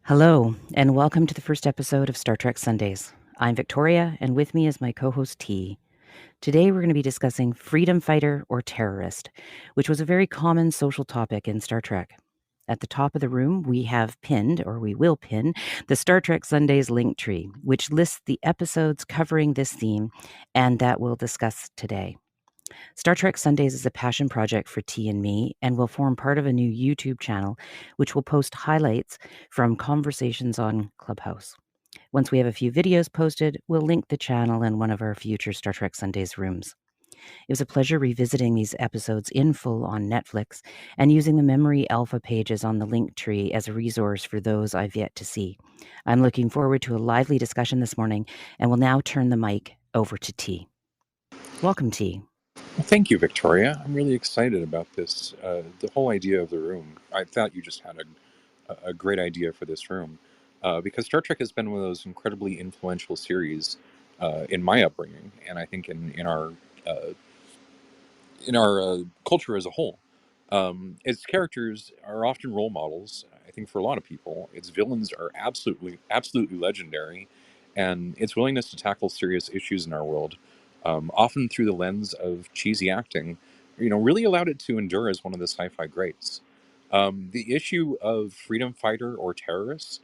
Hello, and welcome to the first episode of Star Trek Sundays. I'm Victoria, and with me is my co host T. Today, we're going to be discussing freedom fighter or terrorist, which was a very common social topic in Star Trek. At the top of the room, we have pinned, or we will pin, the Star Trek Sundays link tree, which lists the episodes covering this theme and that we'll discuss today. Star Trek Sundays is a passion project for T and me and will form part of a new YouTube channel, which will post highlights from conversations on Clubhouse. Once we have a few videos posted, we'll link the channel in one of our future Star Trek Sundays rooms. It was a pleasure revisiting these episodes in full on Netflix and using the memory alpha pages on the link tree as a resource for those I've yet to see. I'm looking forward to a lively discussion this morning and will now turn the mic over to T. Welcome, T. Well, thank you, Victoria. I'm really excited about this. The whole idea of the room. I thought you just had a great idea for this room, because Star Trek has been one of those incredibly influential series in my upbringing, and I think uh, in our culture as a whole. Its characters are often role models. I think for a lot of people, its villains are absolutely legendary, and its willingness to tackle serious issues in our world, often through the lens of cheesy acting, really allowed it to endure as one of the sci-fi greats. The issue of freedom fighter or terrorist,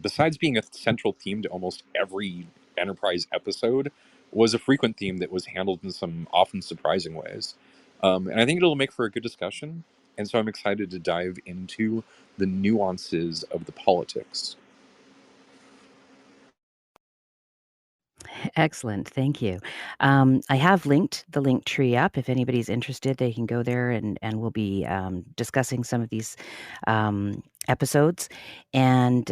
besides being a central theme to almost every Enterprise episode, was a frequent theme that was handled in some often surprising ways. And I think it'll make for a good discussion. And so I'm excited to dive into the nuances of the politics. Excellent. Thank you. I have linked the link tree up. If anybody's interested, they can go there and we'll be discussing some of these episodes. And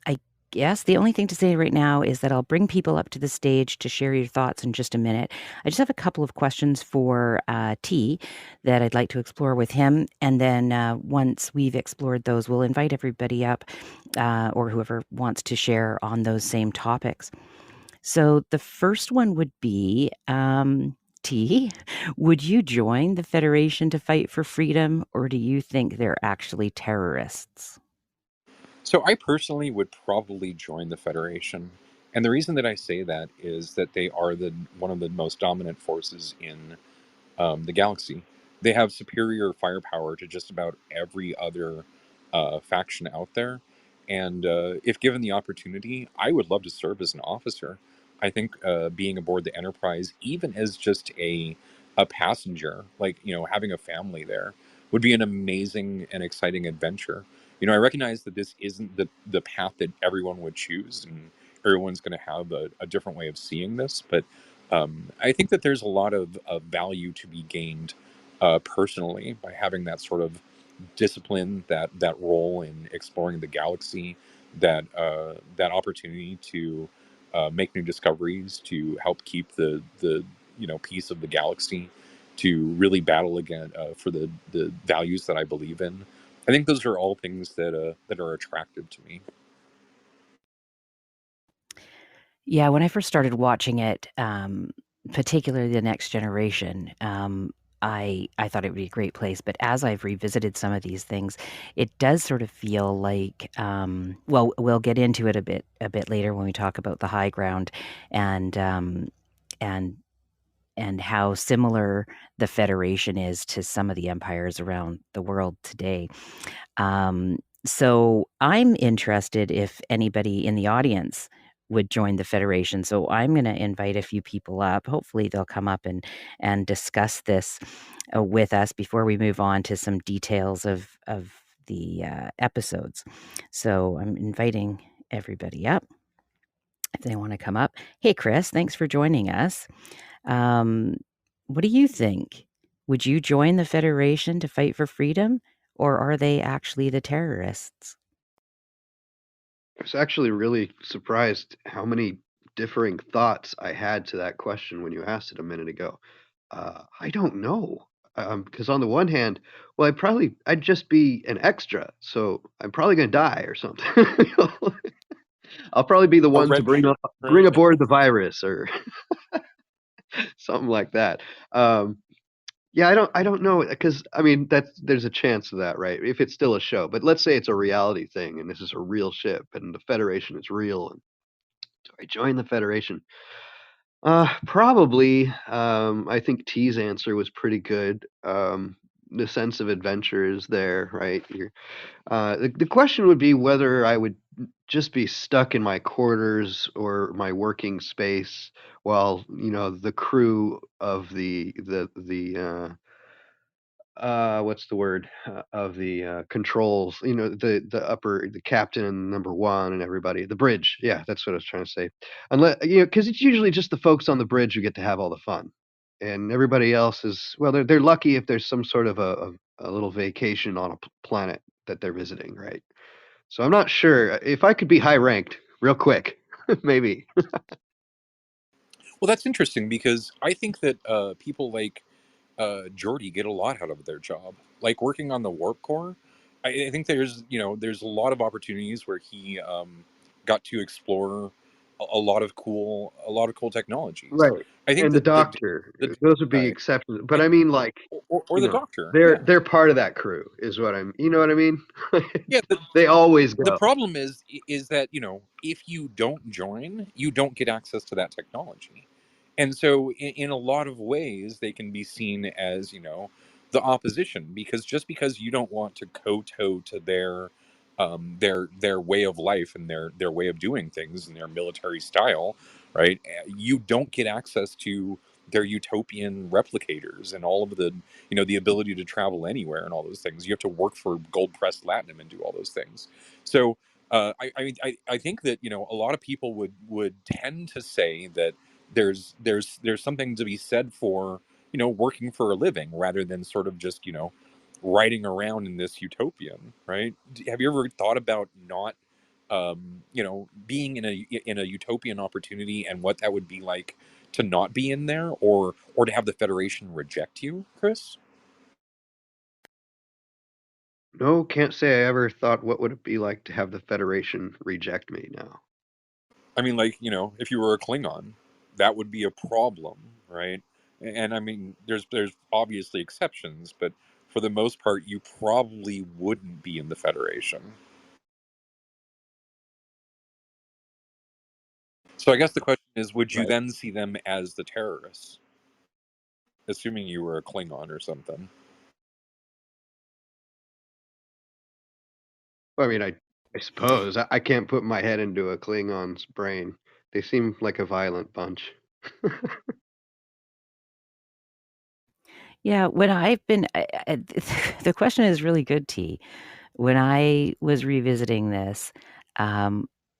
I guess the only thing to say right now is that I'll bring people up to the stage to share your thoughts in just a minute. I just have a couple of questions for T that I'd like to explore with him. And then once we've explored those, we'll invite everybody up or whoever wants to share on those same topics. So the first one would be T. Would you join the Federation to fight for freedom, or do you think they're actually terrorists? So I personally would probably join the Federation. And the reason that I say that is that they are one of the most dominant forces in the galaxy. They have superior firepower to just about every other faction out there. And if given the opportunity, I would love to serve as an officer. I think being aboard the Enterprise, even as just a passenger, like having a family there, would be an amazing and exciting adventure. I recognize that this isn't the path that everyone would choose, and everyone's going to have a different way of seeing this, but I think that there's a lot of value to be gained personally by having that sort of discipline, that role in exploring the galaxy, that opportunity to make new discoveries, to help keep the peace of the galaxy, to really battle again for the values that I believe in. I think those are all things that are attractive to me. Yeah, when I first started watching it, particularly The Next Generation, I thought it would be a great place. But as I've revisited some of these things, it does sort of feel like, well, we'll get into it a bit later when we talk about the high ground and and and how similar the Federation is to some of the empires around the world today. So I'm interested if anybody in the audience would join the Federation. So I'm going to invite a few people up. Hopefully they'll come up and discuss this with us before we move on to some details of the episodes. So I'm inviting everybody up if they want to come up. Hey, Chris, thanks for joining us. Um, what do you think? Would you join the Federation to fight for freedom, or are they actually the terrorists? I was actually really surprised how many differing thoughts I had to that question when you asked it a minute ago. I don't know. Because on the one hand, well, I'd just be an extra, so I'm probably gonna die or something. I'll probably be the A one to red bring aboard the virus or something like that. Um, Yeah, I don't know because I mean there's a chance of that, right? If it's still a show, but let's say it's a reality thing and this is a real ship and the Federation is real, and do I join the Federation? Probably. I think T's answer was pretty good. The sense of adventure is there, right? The question would be whether I would just be stuck in my quarters or my working space while, the crew of the what's the word, of the controls, the captain and number one and everybody, the bridge. Yeah, that's what I was trying to say. Unless, because it's usually just the folks on the bridge who get to have all the fun, and everybody else is, well, they're lucky if there's some sort of a little vacation on a planet that they're visiting, right? So I'm not sure if I could be high ranked real quick, maybe. Well, that's interesting because I think that people like Jordy get a lot out of their job, like working on the warp core. I think there's a lot of opportunities where he got to explore a lot of cool technologies. Right. I think And the that doctor, the those would be right exceptions. But and I mean, like, or the doctor, they're yeah, they're part of that crew, is what you know what I mean? yeah. They always The go. problem is that if you don't join, you don't get access to that technology, and so in a lot of ways they can be seen as the opposition, because just because you don't want to kowtow to their way of life and their way of doing things and their military style, right? You don't get access to their utopian replicators and all of the ability to travel anywhere and all those things. You have to work for gold pressed platinum and do all those things. So I think that a lot of people would tend to say that there's something to be said for working for a living rather than sort of just riding around in this utopian, right? Have you ever thought about not being in a utopian opportunity and what that would be like to not be in there, or to have the Federation reject you, Chris? No, can't say I ever thought what would it be like to have the Federation reject me now. I mean, like, if you were a Klingon, that would be a problem, right? And I mean, there's obviously exceptions, but for the most part, you probably wouldn't be in the Federation. So I guess the question is, would you Right. then see them as the terrorists, assuming you were a Klingon or something? Well, I mean, I suppose I can't put my head into a Klingon's brain. They seem like a violent bunch. Yeah, when I've been the question is really good, T. When I was revisiting this,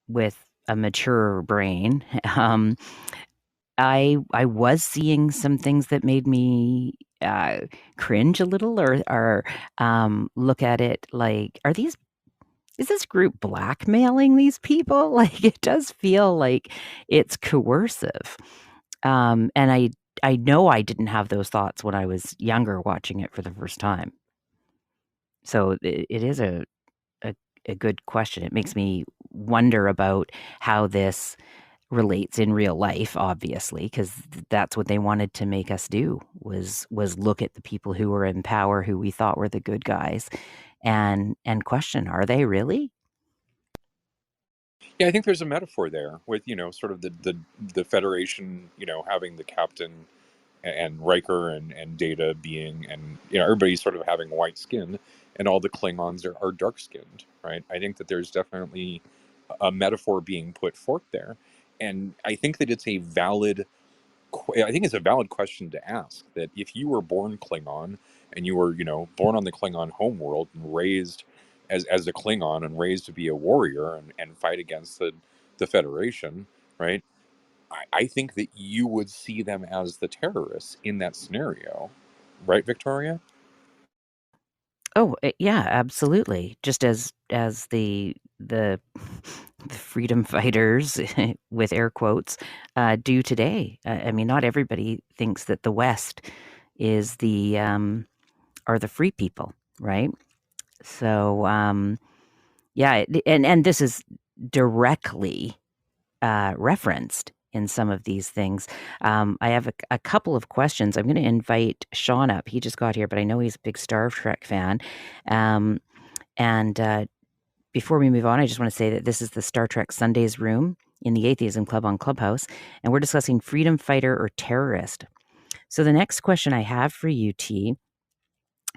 with a mature brain, I was seeing some things that made me, cringe a little, or look at it like, is this group blackmailing these people? Like, it does feel like it's coercive. And I know I didn't have those thoughts when I was younger watching it for the first time. So it is a a good question. It makes me wonder about how this relates in real life, obviously, because that's what they wanted to make us do, was look at the people who were in power, who we thought were the good guys, and question, are they really? Yeah, I think there's a metaphor there with sort of the Federation, having the captain and Riker and Data being, and everybody sort of having white skin, and all the Klingons are dark skinned, right? I think that there's definitely a metaphor being put forth there, and I think that I think it's a valid question to ask, that if you were born Klingon and you were born on the Klingon homeworld and raised as a Klingon and raised to be a warrior and fight against the Federation, right? I think that you would see them as the terrorists in that scenario, right, Victoria? Oh, yeah, absolutely. Just as the the freedom fighters, with air quotes, do today. I mean, not everybody thinks that the West is are the free people, right? So, yeah, and this is directly, referenced in some of these things. I have a couple of questions. I'm going to invite Sean up. He just got here, but I know he's a big Star Trek fan. And before we move on, I just want to say that this is the Star Trek Sundays room in the Atheism Club on Clubhouse, and we're discussing freedom fighter or terrorist. So the next question I have for you, T,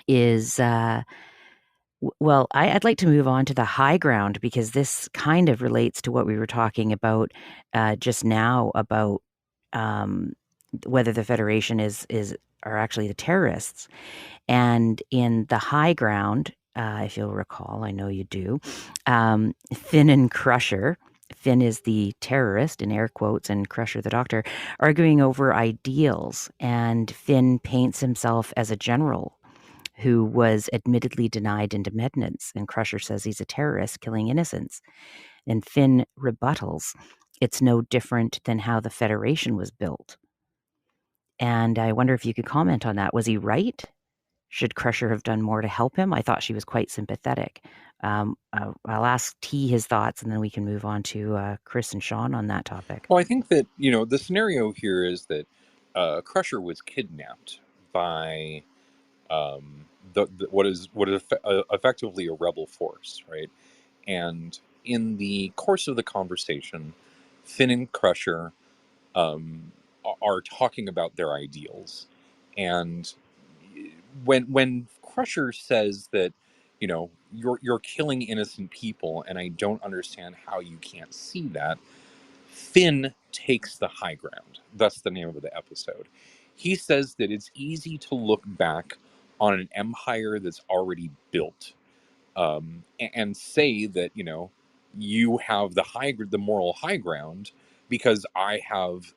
is well, I'd like to move on to the high ground because this kind of relates to what we were talking about just now about whether the Federation are actually the terrorists. And in the high ground, if you'll recall, I know you do, Finn and Crusher. Finn is the terrorist, in air quotes, and Crusher the doctor, arguing over ideals. And Finn paints himself as a general who was admittedly denied independence. And Crusher says he's a terrorist killing innocents. And Finn rebuttals, it's no different than how the Federation was built. And I wonder if you could comment on that. Was he right? Should Crusher have done more to help him? I thought she was quite sympathetic. I'll ask T his thoughts, and then we can move on to Chris and Sean on that topic. Well, I think that, the scenario here is that Crusher was kidnapped by what is effectively a rebel force, right? And in the course of the conversation, Finn and Crusher are talking about their ideals, and when Crusher says that, you're killing innocent people, and I don't understand how you can't see that, Finn takes the high ground. That's the name of the episode. He says that it's easy to look back on an empire that's already built, and say that, you have the moral high ground because I have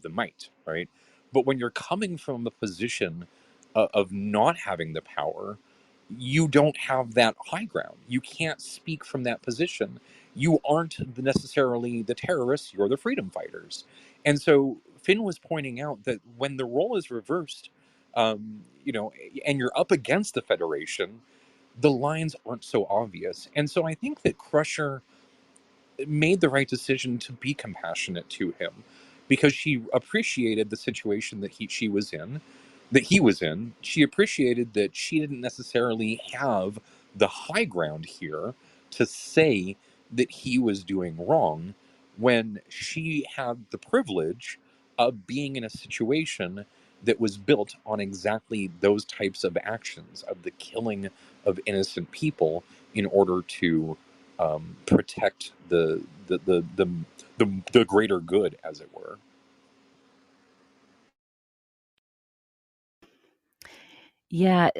the might, right? But when you're coming from a position of not having the power, you don't have that high ground. You can't speak from that position. You aren't necessarily the terrorists, you're the freedom fighters. And so Finn was pointing out that when the role is reversed, and you're up against the Federation, the lines aren't so obvious. And so I think that Crusher made the right decision to be compassionate to him, because she appreciated the situation that he was in. She appreciated that she didn't necessarily have the high ground here to say that he was doing wrong, when she had the privilege of being in a situation that was built on exactly those types of actions, of the killing of innocent people in order to protect the greater good, as it were. Yeah,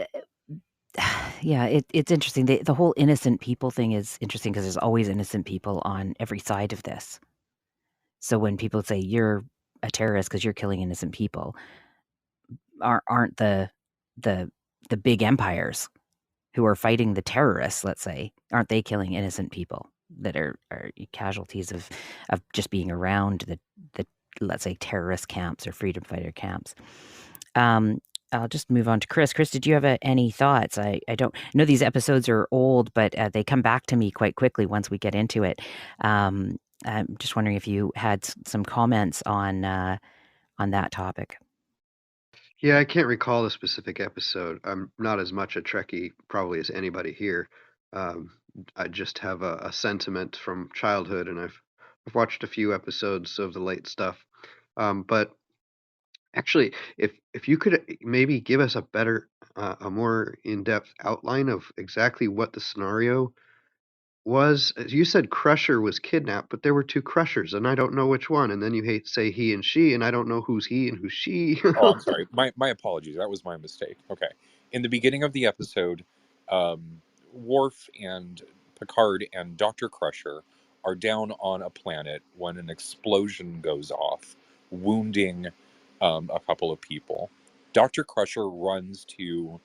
yeah, it's interesting. The whole innocent people thing is interesting because there's always innocent people on every side of this. So when people say you're a terrorist because you're killing innocent people, aren't the the big empires who are fighting the terrorists, let's say, aren't they killing innocent people that are casualties of just being around the let's say terrorist camps or freedom fighter camps? I'll just move on to Chris. Chris, did you have any thoughts? I don't know, these episodes are old, but they come back to me quite quickly once we get into it. I'm just wondering if you had some comments on that topic. Yeah, I can't recall the specific episode. I'm not as much a Trekkie probably as anybody here. Um, I just have a sentiment from childhood, and I've watched a few episodes of the late stuff. But actually, if you could maybe give us a more in-depth outline of exactly what the scenario was. You said Crusher was kidnapped, but there were two Crushers, and I don't know which one. And then you say he and she, and I don't know who's he and who's she. Oh, I'm sorry. My apologies. That was my mistake. Okay. In the beginning of the episode, Worf and Picard and Dr. Crusher are down on a planet when an explosion goes off, wounding a couple of people. Dr. Crusher runs to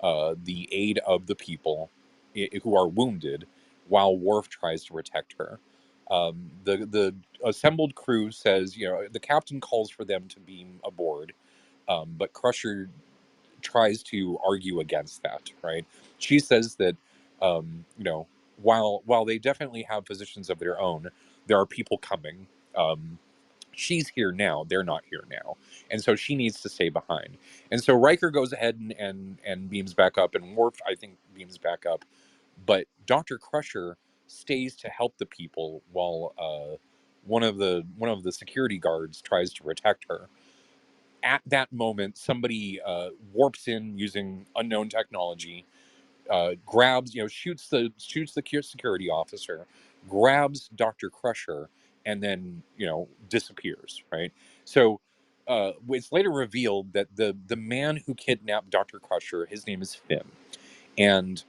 the aid of the people who are wounded, while Worf tries to protect her. The assembled crew says, the captain calls for them to beam aboard, but Crusher tries to argue against that. Right? She says that, while they definitely have positions of their own, there are people coming. she's here now, they're not here now, and so she needs to stay behind. And so Riker goes ahead and beams back up, and Worf, I think, beams back up, but Dr. Crusher stays to help the people while one of the security guards tries to protect her. At that moment, somebody warps in using unknown technology, grabs, shoots the security officer, grabs Dr. Crusher, and then disappears. Right. So it's later revealed that the man who kidnapped Dr. Crusher, his name is Finn, and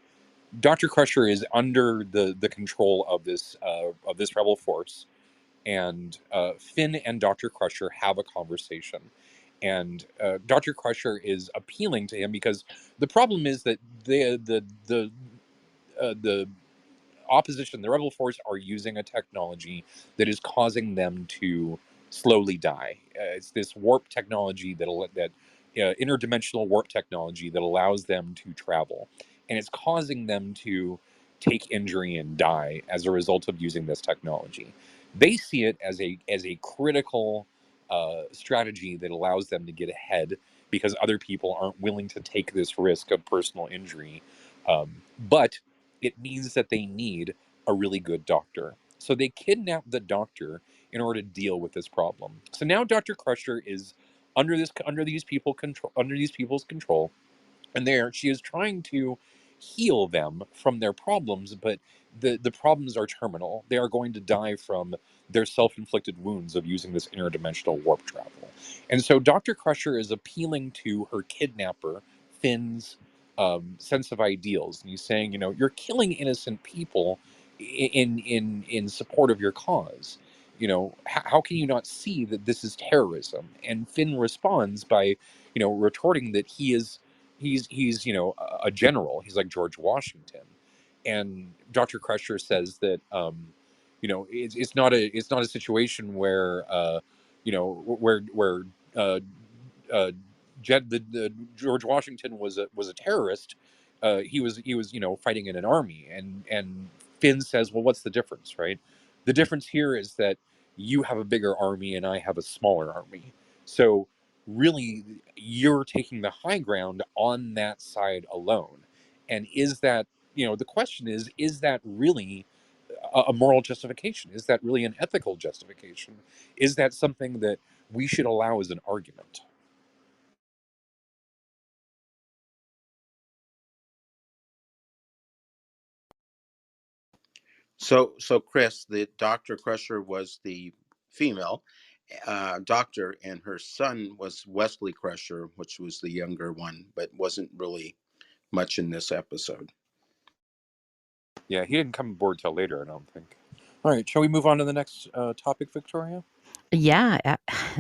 Dr. Crusher is under the control of this rebel force, and Finn and Dr. Crusher have a conversation. And Dr. Crusher is appealing to him because the problem is that the opposition, the rebel force, are using a technology that is causing them to slowly die. It's this warp technology that interdimensional warp technology that allows them to travel, and it's causing them to take injury and die as a result of using this technology. They see it as a critical strategy that allows them to get ahead because other people aren't willing to take this risk of personal injury. But it means that they need a really good doctor. So they kidnap the doctor in order to deal with this problem. So now Dr. Crusher is under these people's control, and there she is trying to heal them from their problems, but the problems are terminal. They are going to die from their self-inflicted wounds of using this interdimensional warp travel. And so Dr. Crusher is appealing to her kidnapper Finn's sense of ideals, and he's saying, you're killing innocent people in support of your cause. How can you not see that this is terrorism? And Finn responds by retorting that he's a general. He's like George Washington. And Dr. Crusher says that it's not a situation where uh, uh, the George Washington was a terrorist. He was fighting in an army, and Finn says, well, what's the difference, right? The difference here is that you have a bigger army and I have a smaller army. So really, you're taking the high ground on that side alone. And is that, the question is that really a moral justification? Is that really an ethical justification? Is that something that we should allow as an argument? So Chris, the Dr. Crusher was the female doctor, and her son was Wesley Crusher, which was the younger one, but wasn't really much in this episode. Yeah, he didn't come aboard till later, I don't think. All right, shall we move on to the next topic, Victoria? Yeah,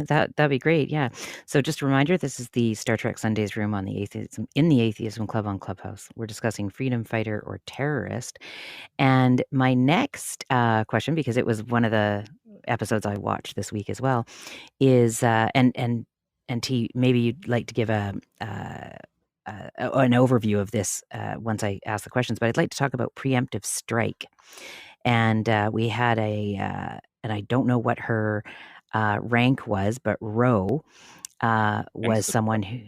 that'd be great. Yeah. So just a reminder, this is the Star Trek Sundays room on the Atheism Club on Clubhouse. We're discussing freedom fighter or terrorist. And my next question, because it was one of the episodes I watched this week as well, is and T, maybe you'd like to give an overview of this once I ask the questions, but I'd like to talk about preemptive strike. And we had and I don't know what her rank was, but Ro was Ensign. someone who,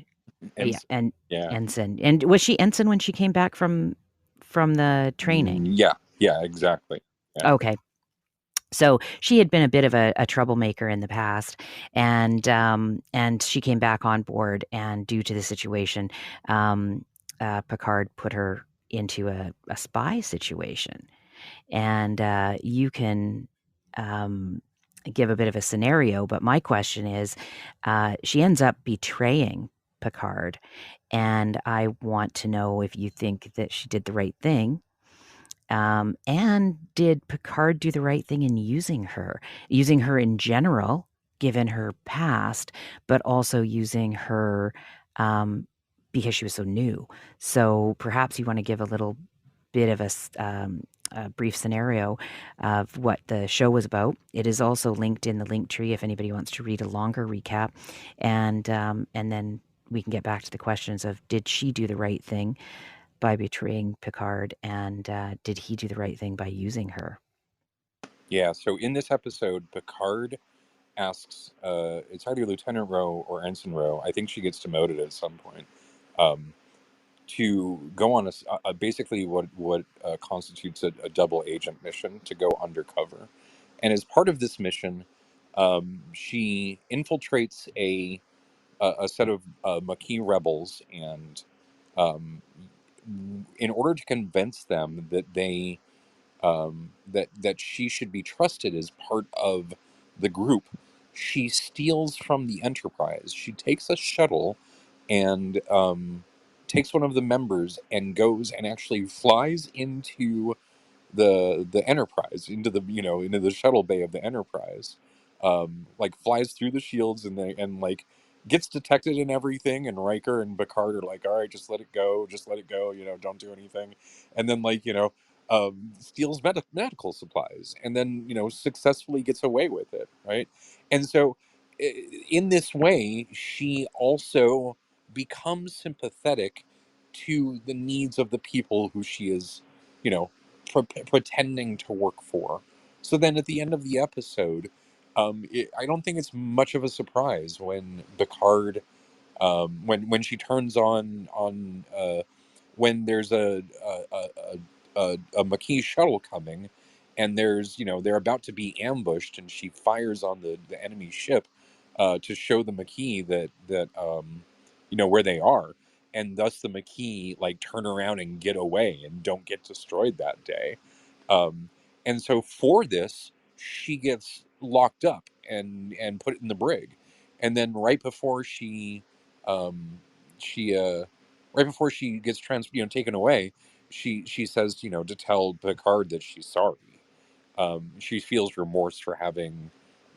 yeah, Ensign. and Yeah. ensign. And was she ensign when she came back from the training? Yeah, exactly. Yeah. Okay. So she had been a bit of a troublemaker in the past, and she came back on board. And due to the situation, Picard put her into a spy situation. And you can give a bit of a scenario, but my question is, she ends up betraying Picard, and I want to know if you think that she did the right thing. And did Picard do the right thing in using her in general, given her past, but also using her because she was so new? So perhaps you want to give a little bit of a brief scenario of what the show was about. It is also linked in the link tree if anybody wants to read a longer recap, and then we can get back to the questions of, did she do the right thing by betraying Picard, and did he do the right thing by using her? Yeah, so in this episode, Picard asks, it's either Lieutenant Rowe or Ensign Rowe. I think she gets demoted at some point. Um, to go on basically what constitutes a double agent mission to go undercover, and as part of this mission, she infiltrates a set of Maquis rebels, and um, in order to convince them that that she should be trusted as part of the group, she steals from the Enterprise. She takes a shuttle and takes one of the members and goes and actually flies into the Enterprise, into the into the shuttle bay of the Enterprise, like flies through the shields, and like gets detected and everything, and Riker and Picard are like, all right, just let it go, just let it go, don't do anything, and then like steals medical supplies, and then successfully gets away with it, right? And so in this way she also becomes sympathetic to the needs of the people who she is you know pretending to work for. So then at the end of the episode, I don't think it's much of a surprise when Picard, when she turns on when there's a Maquis shuttle coming, and there's they're about to be ambushed, and she fires on the enemy ship to show the Maquis that where they are, and thus the Maquis like turn around and get away and don't get destroyed that day. um, and so for this, she gets locked up and put in the brig, and then um, she right before she gets taken away, she says to tell Picard that she's sorry. She feels remorse for having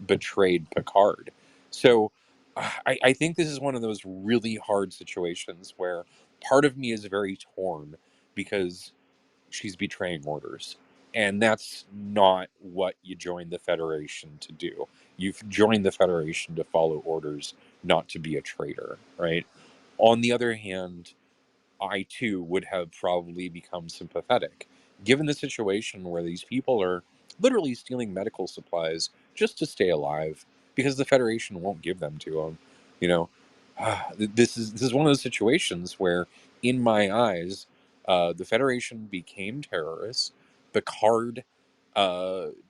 betrayed Picard. So I think this is one of those really hard situations where part of me is very torn because she's betraying orders. And that's not what you join the Federation to do. You've joined the Federation to follow orders, not to be a traitor, right? On the other hand, I too would have probably become sympathetic, given the situation where these people are literally stealing medical supplies just to stay alive because the Federation won't give them to them. You know, this is one of those situations where, in my eyes, the Federation became terrorists. Picard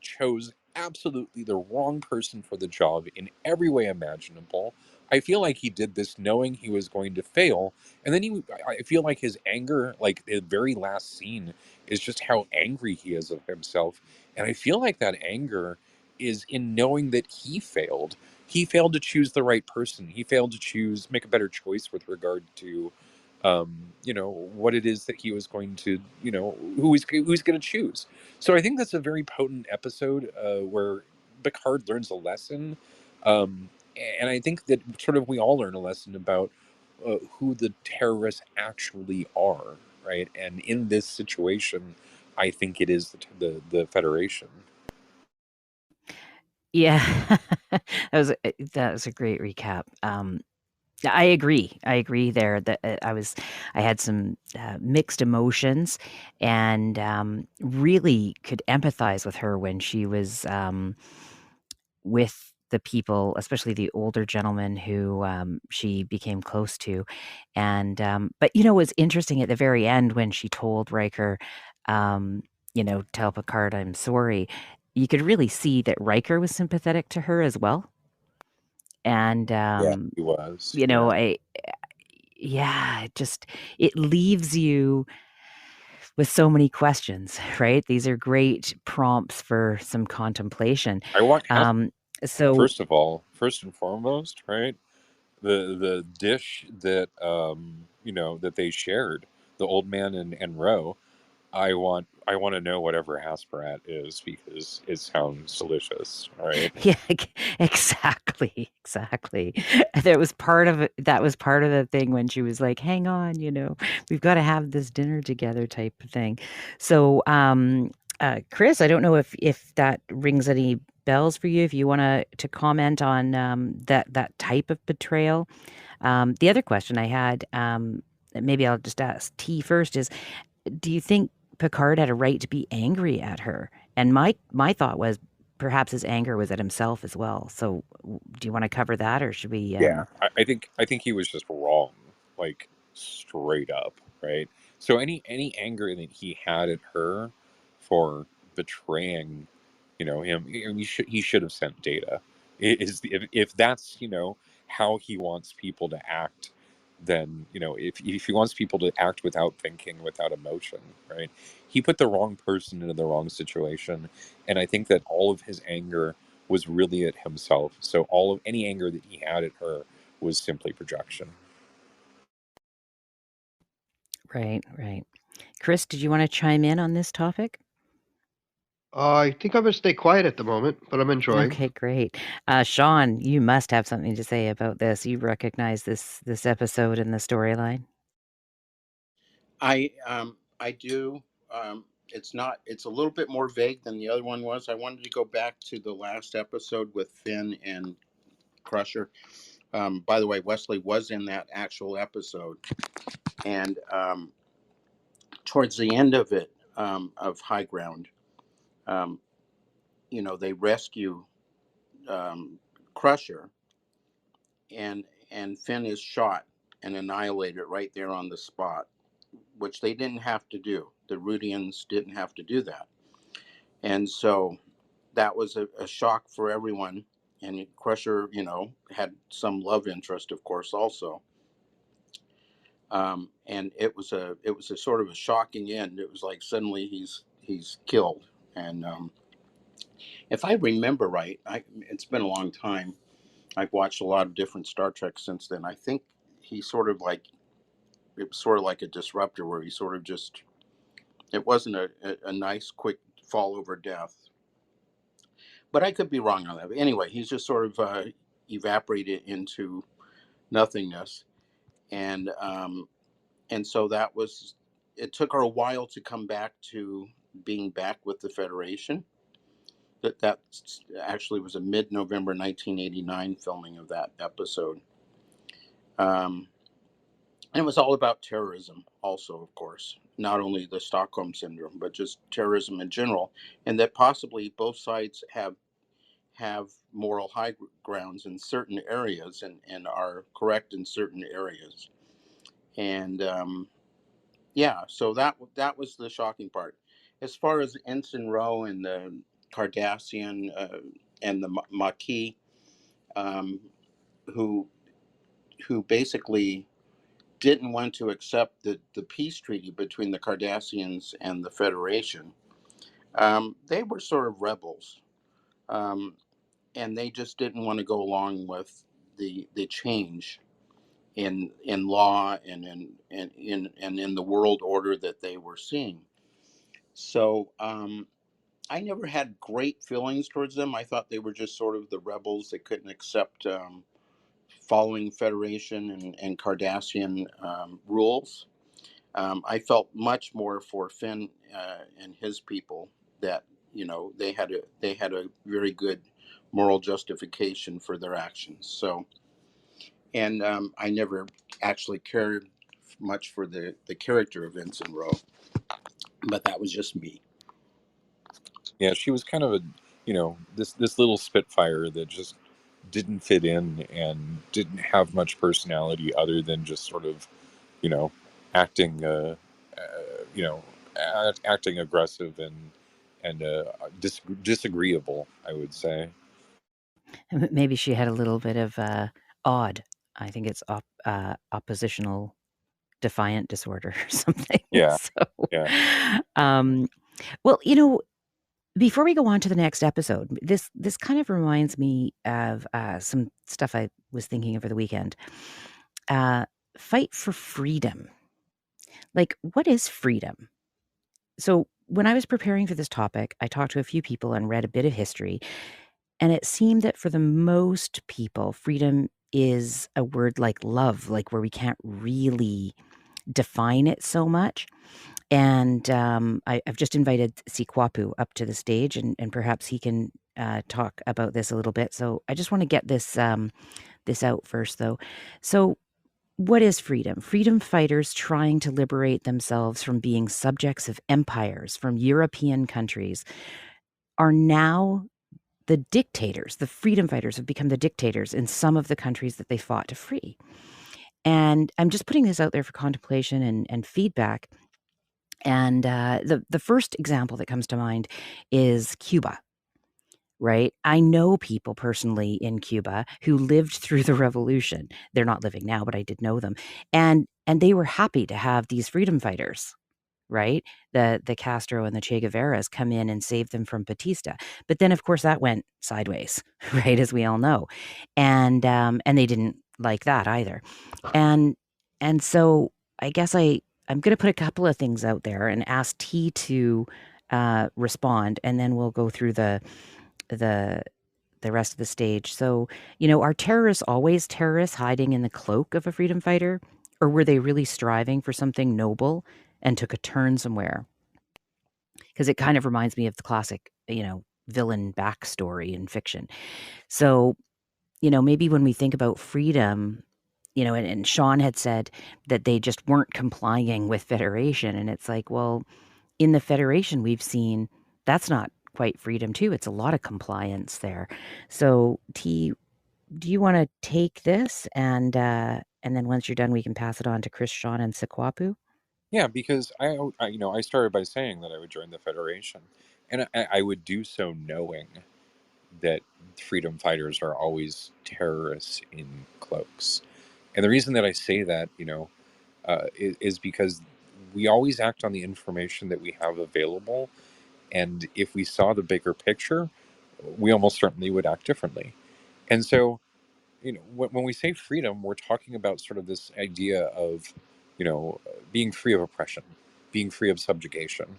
chose absolutely the wrong person for the job in every way imaginable. I feel like he did this knowing he was going to fail, and then I feel like his anger, like the very last scene, is just how angry he is of himself. And I feel like that anger is in knowing that he failed. He failed to choose the right person. He failed to make a better choice with regard to, what it is that he was going to, who's going to choose. So I think that's a very potent episode where Picard learns a lesson. Um, and I think that sort of we all learn a lesson about who the terrorists actually are, right? And in this situation, I think it is the Federation. Yeah. That was a great recap. I agree. I agree there that I had some mixed emotions, and really could empathize with her when she was with the people, especially the older gentleman who she became close to. And but it was interesting at the very end when she told Riker, um, tell Picard I'm sorry. You could really see that Riker was sympathetic to her as well. And Yeah, he was. Yeah. I yeah, it leaves you with so many questions, right? These are great prompts for some contemplation. I want ask So first of all, first and foremost, right? The dish that that they shared, the old man and Roe. I want to know whatever Hasperat is because it sounds delicious, right? yeah, exactly, exactly. That was part of the thing when she was like, "Hang on, we've got to have this dinner together," type of thing. So, Chris, I don't know if that rings any bells for you. If you want to comment on that type of betrayal. The other question I had, maybe I'll just ask T first, is do you think Picard had a right to be angry at her? And my thought was perhaps his anger was at himself as well. So, do you want to cover that, or should we? Yeah, I think he was just wrong, like straight up, right? So any anger that he had at her for betraying, him, he should have sent data. If that's how he wants people to act, then if he wants people to act without thinking, without emotion, right? He put the wrong person into the wrong situation, and I think that all of his anger was really at himself. So all of any anger that he had at her was simply projection. Right, right. Chris, did you want to chime in on this topic? I think I'm gonna stay quiet at the moment, but I'm enjoying. Okay, great. Sean, you must have something to say about this. You recognize this episode in the storyline. I do. It's not. It's a little bit more vague than the other one was. I wanted to go back to the last episode with Finn and Crusher. By the way, Wesley was in that actual episode, and towards the end of it, of High Ground, um, they rescue Crusher, and Finn is shot and annihilated right there on the spot, which they didn't have to do. The Rudians didn't have to do that, and so that was a shock for everyone. And Crusher, had some love interest, of course, also. And it was a sort of a shocking end. It was like suddenly he's killed. And if I remember right, it's been a long time. I've watched a lot of different Star Trek since then. I think he sort of like it was sort of like a disruptor where he sort of just it wasn't a nice quick fall over death. But I could be wrong on that. But anyway, he's just sort of evaporated into nothingness, and so that was. It took her a while to come back to being back with the Federation. That actually was a mid-November 1989 filming of that episode. Um, and it was all about terrorism, also, of course, not only the Stockholm syndrome, but just terrorism in general, and that possibly both sides have moral high grounds in certain areas and are correct in certain areas. And yeah, so that was the shocking part. As far as Ensign Rowe and the Cardassian and the Maquis, um, who basically didn't want to accept the peace treaty between the Cardassians and the Federation, they were sort of rebels. Um, and they just didn't want to go along with the change in law and in the world order that they were seeing. So I never had great feelings towards them. I thought they were just sort of the rebels that couldn't accept following Federation and Cardassian rules. I felt much more for Finn and his people that they had a very good moral justification for their actions. So, and I never actually cared much for the character of Vincent Rowe, but that was just me. Yeah, she was kind of this little spitfire that just didn't fit in and didn't have much personality other than just sort of you know acting you know acting aggressive and disagreeable, I would say. Maybe she had a little bit of odd. I think it's oppositional defiant disorder or something. Yeah, So, yeah. um, well, before we go on to the next episode, this kind of reminds me of some stuff I was thinking over the weekend. Fight for freedom. Like, what is freedom? So, when I was preparing for this topic, I talked to a few people and read a bit of history, and it seemed that for the most people, freedom is a word like love, like where we can't really define it so much. And I've just invited Sikwapu up to the stage, and perhaps he can talk about this a little bit. So I just want to get this out first, though. So, what is freedom? Freedom fighters trying to liberate themselves from being subjects of empires from European countries are now the dictators, the freedom fighters have become the dictators in some of the countries that they fought to free. And I'm just putting this out there for contemplation and feedback. And the first example that comes to mind is Cuba, right? I know people personally in Cuba who lived through the revolution. They're not living now, but I did know them. And they were happy to have these freedom fighters, right? The Castro and the Che Guevaras come in and save them from Batista. But then, of course, that went sideways, right? As we all know. And they didn't like that either. And so I guess I'm going to put a couple of things out there and ask T to respond, and then we'll go through the rest of the stage. So, are terrorists always terrorists hiding in the cloak of a freedom fighter? Or were they really striving for something noble and took a turn somewhere? Because it kind of reminds me of the classic, villain backstory in fiction. So, maybe when we think about freedom, and Sean had said that they just weren't complying with Federation. And it's like, well, in the Federation, we've seen that's not quite freedom too. It's a lot of compliance there. So T, do you want to take this and then once you're done, we can pass it on to Chris, Sean, and Sikwapu? Yeah, because I started by saying that I would join the Federation, and I would do so knowing that freedom fighters are always terrorists in cloaks. And the reason that I say that, is because we always act on the information that we have available. And if we saw the bigger picture, we almost certainly would act differently. And so, when we say freedom, we're talking about sort of this idea of, being free of oppression, being free of subjugation.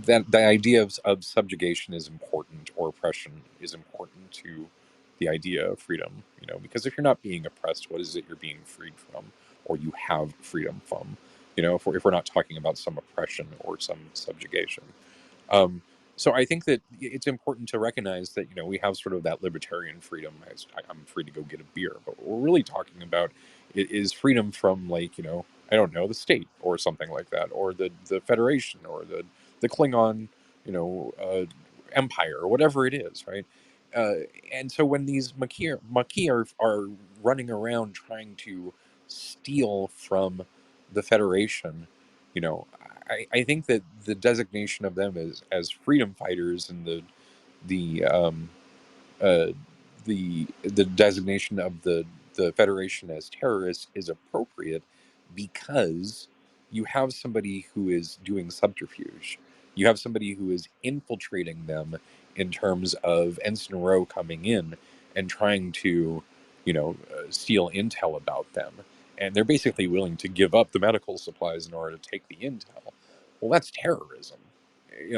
That the idea of subjugation is important, or oppression is important to the idea of freedom. Because if you're not being oppressed, what is it you're being freed from, or you have freedom from? If we're not talking about some oppression or some subjugation. Um, so I think that it's important to recognize that we have sort of that libertarian freedom. As I'm free to go get a beer, but what we're really talking about is freedom from, like, I don't know, the state or something like that, or the Federation, or the Klingon, empire, or whatever it is, right? Uh, and so when these Maquis are running around trying to steal from the Federation, you know, I think that the designation of them as freedom fighters, and the uh, the designation of the Federation as terrorists is appropriate, because you have somebody who is doing subterfuge. You have somebody who is infiltrating them, in terms of Ensign Rowe coming in and trying to, steal intel about them. And they're basically willing to give up the medical supplies in order to take the intel. Well, that's terrorism.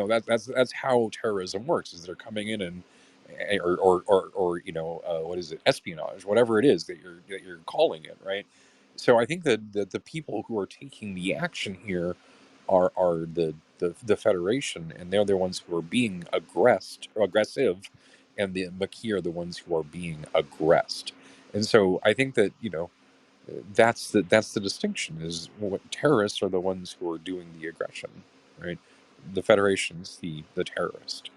That's how terrorism works. Is they're coming in and or what is it, espionage, whatever it is that you're calling it, right? So I think that the people who are taking the action here are the Federation, and they're the ones who are being aggressive, and the Maquis are the ones who are being aggressed. And so I think that that's the distinction, is what terrorists are the ones who are doing the aggression, right? The Federation's the terrorist.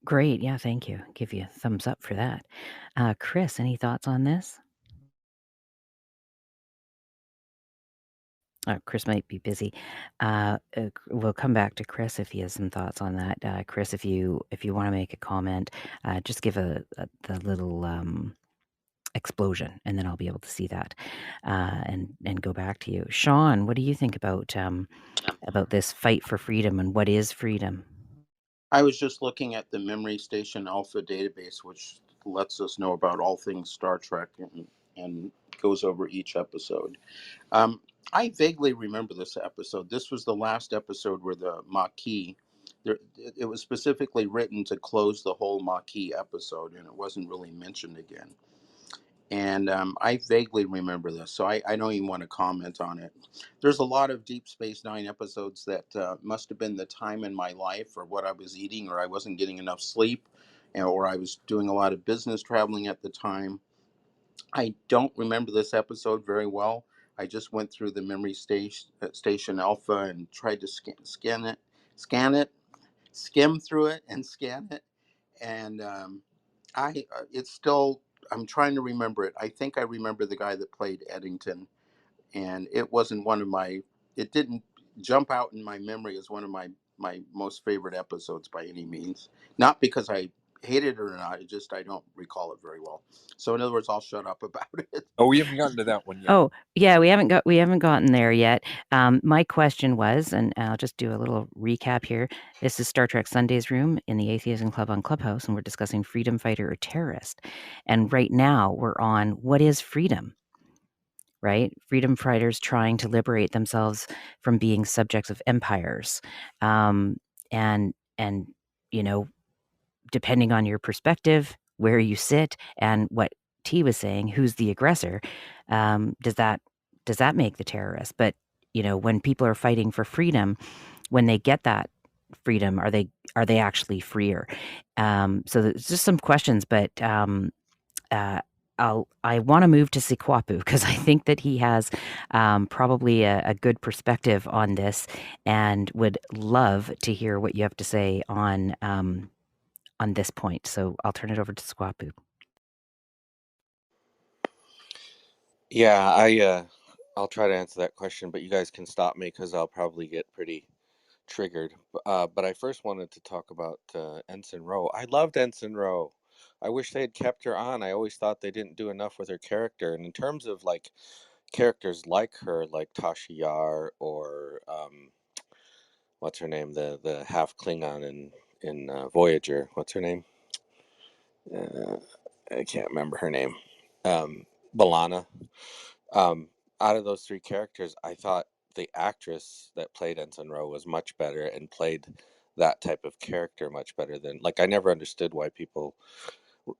Great. Yeah, thank you. Give you a thumbs up for that. Chris, any thoughts on this? Chris might be busy. We'll come back to Chris if he has some thoughts on that. Chris, if you want to make a comment, just give the little explosion, and then I'll be able to see that and go back to you. Sean, what do you think about this fight for freedom, and what is freedom? I was just looking at the Memory Station Alpha database, which lets us know about all things Star Trek, and goes over each episode. Um, I vaguely remember this episode. This was the last episode where the Maquis, it was specifically written to close the whole Maquis episode, and it wasn't really mentioned again. And I vaguely remember this, so I don't even want to comment on it. There's a lot of Deep Space Nine episodes that must have been the time in my life, or what I was eating, or I wasn't getting enough sleep, or I was doing a lot of business traveling at the time. I don't remember this episode very well. I just went through the Memory Station Alpha and tried to scan it, skim through it and scan it, and it's still. I'm trying to remember it. I think I remember the guy that played Eddington, and it wasn't one of my. It didn't jump out in my memory as one of my most favorite episodes by any means. Not because I hated it or not. It just I don't recall it very well. So in other words, I'll shut up about it. Oh, we haven't gotten to that one yet. Oh, yeah, we haven't gotten there yet. My question was, and I'll just do a little recap here. This is Star Trek Sundays room in the Atheism Club on Clubhouse, and we're discussing freedom fighter or terrorist. And right now we're on what is freedom, right? Freedom fighters trying to liberate themselves from being subjects of empires. And you know, depending on your perspective, where you sit, and what T was saying, who's the aggressor, does that make the terrorist? But when people are fighting for freedom, when they get that freedom, are they actually freer? So there's just some questions, but I want to move to Sikwapu because I think that he has probably a good perspective on this, and would love to hear what you have to say on this point. So I'll turn it over to Sikwapu. Yeah, I'll try to answer that question, but you guys can stop me because I'll probably get pretty triggered. But I first wanted to talk about Ensign Ro. I loved Ensign Ro. I wish they had kept her on. I always thought they didn't do enough with her character. And in terms of like characters like her, like Tasha Yar or what's her name, the half Klingon in Voyager. What's her name? Uh, I can't remember her name. Balana. Um, Out of those three characters, I thought the actress that played Ensign Ro was much better and played that type of character much better than, like, I never understood why people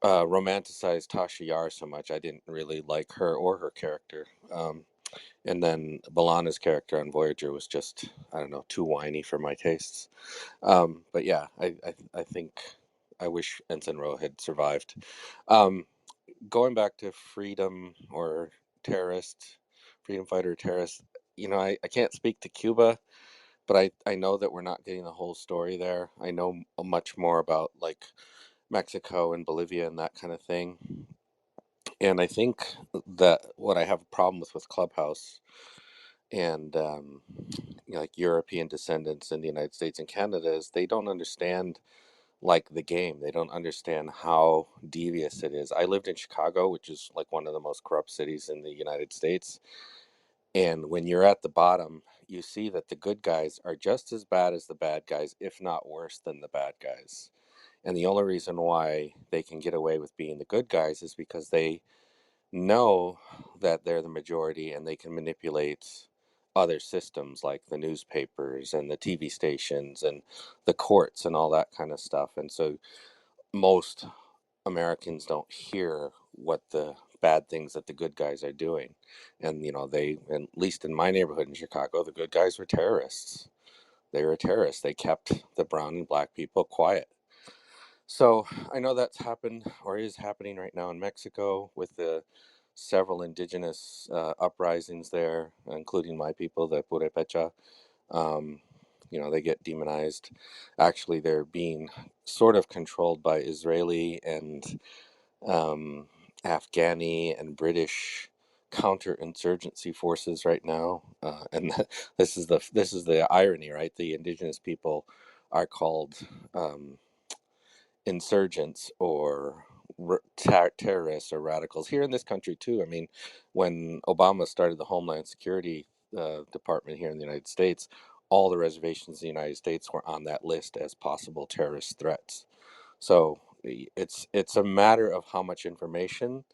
romanticized Tasha Yar so much. I didn't really like her or her character. And then Balana's character on Voyager was just, I don't know, too whiny for my tastes. But yeah, I think I wish Ensign Ro had survived. Um, Going back to freedom or terrorist, freedom fighter terrorist, I can't speak to Cuba, but I know that we're not getting the whole story there. I know much more about like Mexico and Bolivia and that kind of thing. And I think that what I have a problem with Clubhouse and like European descendants in the United States and Canada is they don't understand like the game. They don't understand how devious it is. I lived in Chicago, which is like one of the most corrupt cities in the United States. And when you're at the bottom, you see that the good guys are just as bad as the bad guys, if not worse than the bad guys. And the only reason why they can get away with being the good guys is because they know that they're the majority and they can manipulate other systems like the newspapers and the TV stations and the courts and all that kind of stuff. And so most Americans don't hear what the bad things that the good guys are doing. And, at least in my neighborhood in Chicago, the good guys were terrorists. They were terrorists. They kept the brown and black people quiet. So I know that's happened or is happening right now in Mexico with the several indigenous uprisings there, including my people, the Purepecha. Um, they get demonized. Actually, they're being sort of controlled by Israeli and Afghani and British counterinsurgency forces right now. And this is the irony, right? The indigenous people are called insurgents or terrorists or radicals here in this country too. I mean, when Obama started the Homeland Security Department here in the United States, all the reservations in the United States were on that list as possible terrorist threats. So it's a matter of how much information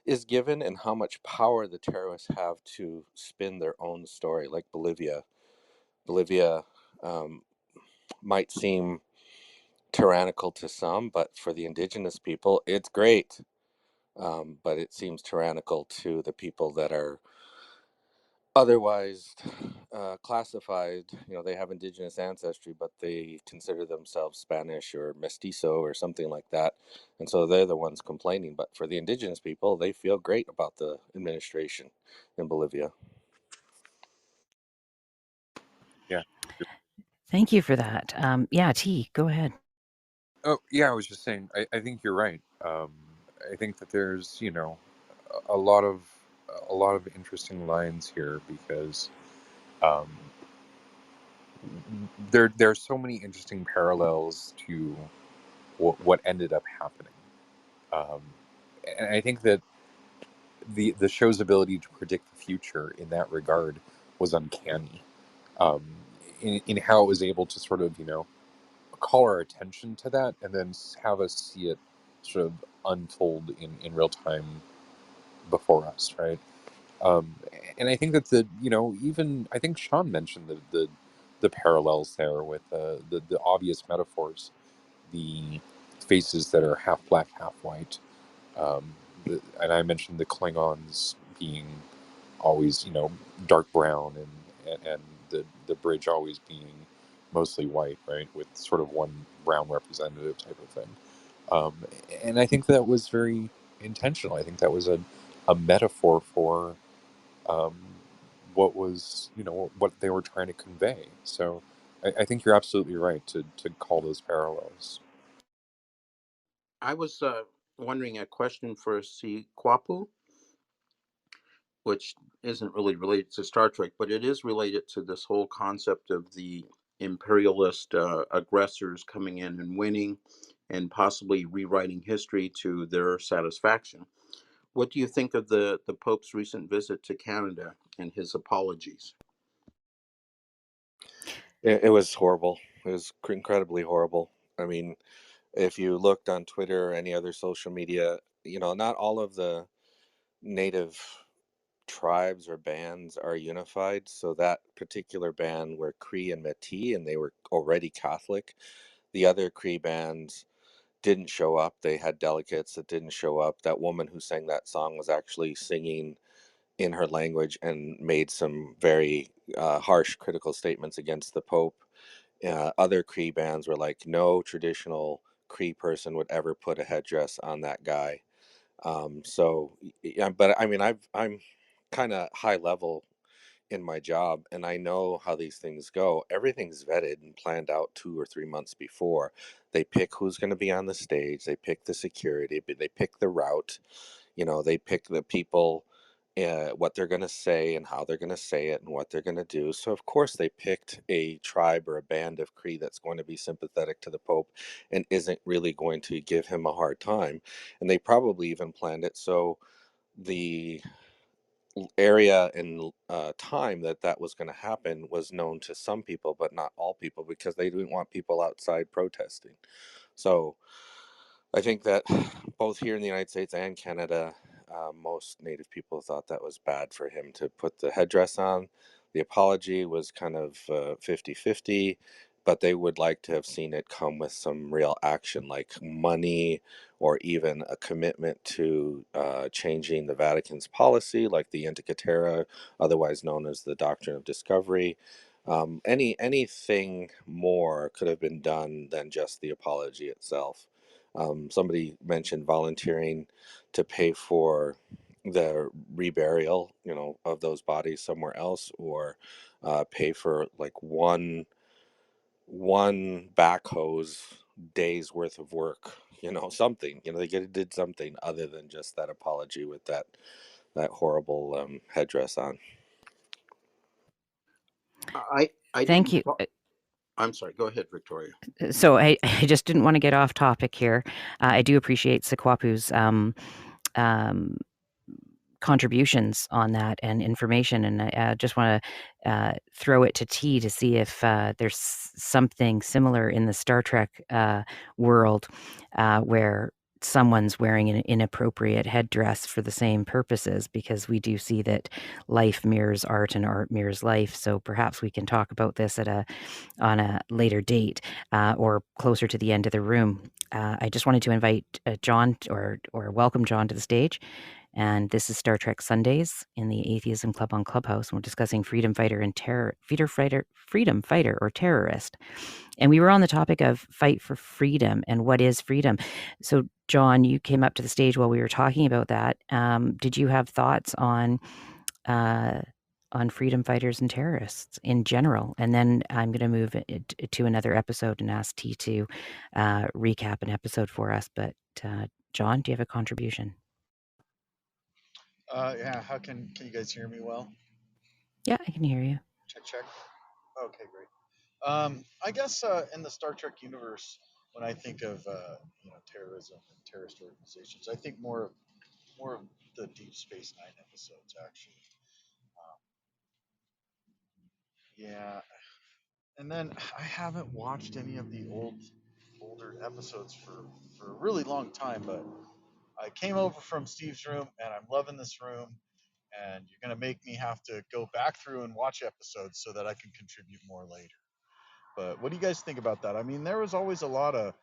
is given and how much power the terrorists have to spin their own story. Like Bolivia um, might seem tyrannical to some, but for the indigenous people, it's great. But it seems tyrannical to the people that are otherwise classified. They have indigenous ancestry, but they consider themselves Spanish or mestizo or something like that. And so they're the ones complaining. But for the indigenous people, they feel great about the administration in Bolivia. Yeah. Thank you for that. Yeah, T, go ahead. Oh, yeah, I was just saying, I think you're right. I think that there's, a lot of interesting lines here because um, there's so many interesting parallels to what ended up happening. Um, and I think that the show's ability to predict the future in that regard was uncanny. Um, in how it was able to sort of, call our attention to that and then have us see it sort of unfold in real time before us, right? Um, and I think that even I think Sean mentioned the parallels there with the obvious metaphors, the faces that are half black, half white, and I mentioned the Klingons being always, dark brown, and the bridge always being mostly white, right, with sort of one brown representative type of thing. Um, and I think that was very intentional. I think that was a metaphor for um, what was, what they were trying to convey. So I think you're absolutely right to call those parallels. I was wondering a question for C. Kwapu, which isn't really related to Star Trek, but it is related to this whole concept of the imperialist aggressors coming in and winning and possibly rewriting history to their satisfaction. What do you think of the Pope's recent visit to Canada and his apologies? It was horrible. It was incredibly horrible. I mean, if you looked on Twitter or any other social media, not all of the native tribes or bands are unified. So that particular band were Cree and Métis, and they were already Catholic. The other Cree bands didn't show up. They had delegates that didn't show up. That woman who sang that song was actually singing in her language and made some very harsh critical statements against the Pope. Other Cree bands were like, no traditional Cree person would ever put a headdress on that guy. So, yeah, but I mean, I'm kind of high level in my job, and I know how these things go. Everything's vetted and planned out 2 or 3 months before. They pick who's going to be on the stage. They pick the security. They pick the route. They pick the people, what they're going to say and how they're going to say it and what they're going to do. So of course they picked a tribe or a band of Cree that's going to be sympathetic to the Pope and isn't really going to give him a hard time. And they probably even planned it so the area and time that was going to happen was known to some people, but not all people, because they didn't want people outside protesting. So I think that both here in the United States and Canada, most Native people thought that was bad for him to put the headdress on. The apology was kind of 50-50, but they would like to have seen it come with some real action, like money or even a commitment to changing the Vatican's policy, like the Intica Terra, otherwise known as the Doctrine of Discovery. Anything more could have been done than just the apology itself. Somebody mentioned volunteering to pay for the reburial, of those bodies somewhere else, or pay for like one backhoe's days worth of work. Something. Did something other than just that apology with that horrible headdress on. I Thank didn't. you. I'm sorry. Go ahead, Victoria. So I just didn't want to get off topic here. I do appreciate Sekwapu's um, contributions on that and information, and I just want to throw it to T to see if there's something similar in the Star Trek world where someone's wearing an inappropriate headdress for the same purposes, because we do see that life mirrors art and art mirrors life. So perhaps we can talk about this on a later date or closer to the end of the room. I just wanted to invite John or welcome John to the stage. And this is Star Trek Sundays in the Atheism Club on Clubhouse. And we're discussing freedom fighter and freedom fighter or terrorist. And we were on the topic of fight for freedom and what is freedom. So, John, you came up to the stage while we were talking about that. Did you have thoughts on on freedom fighters and terrorists in general. And then I'm going to move it to another episode and ask T to recap an episode for us. But John, do you have a contribution? Yeah, how can you guys hear me well? Yeah, I can hear you. Check. Okay, great. I guess in the Star Trek universe, when I think of terrorism and terrorist organizations, I think more of the Deep Space Nine episodes actually. Um, yeah, and then I haven't watched any of the older episodes for a really long time, but I came over from Steve's room and I'm loving this room. And you're going to make me have to go back through and watch episodes so that I can contribute more later. But what do you guys think about that? I mean, there was always a lot of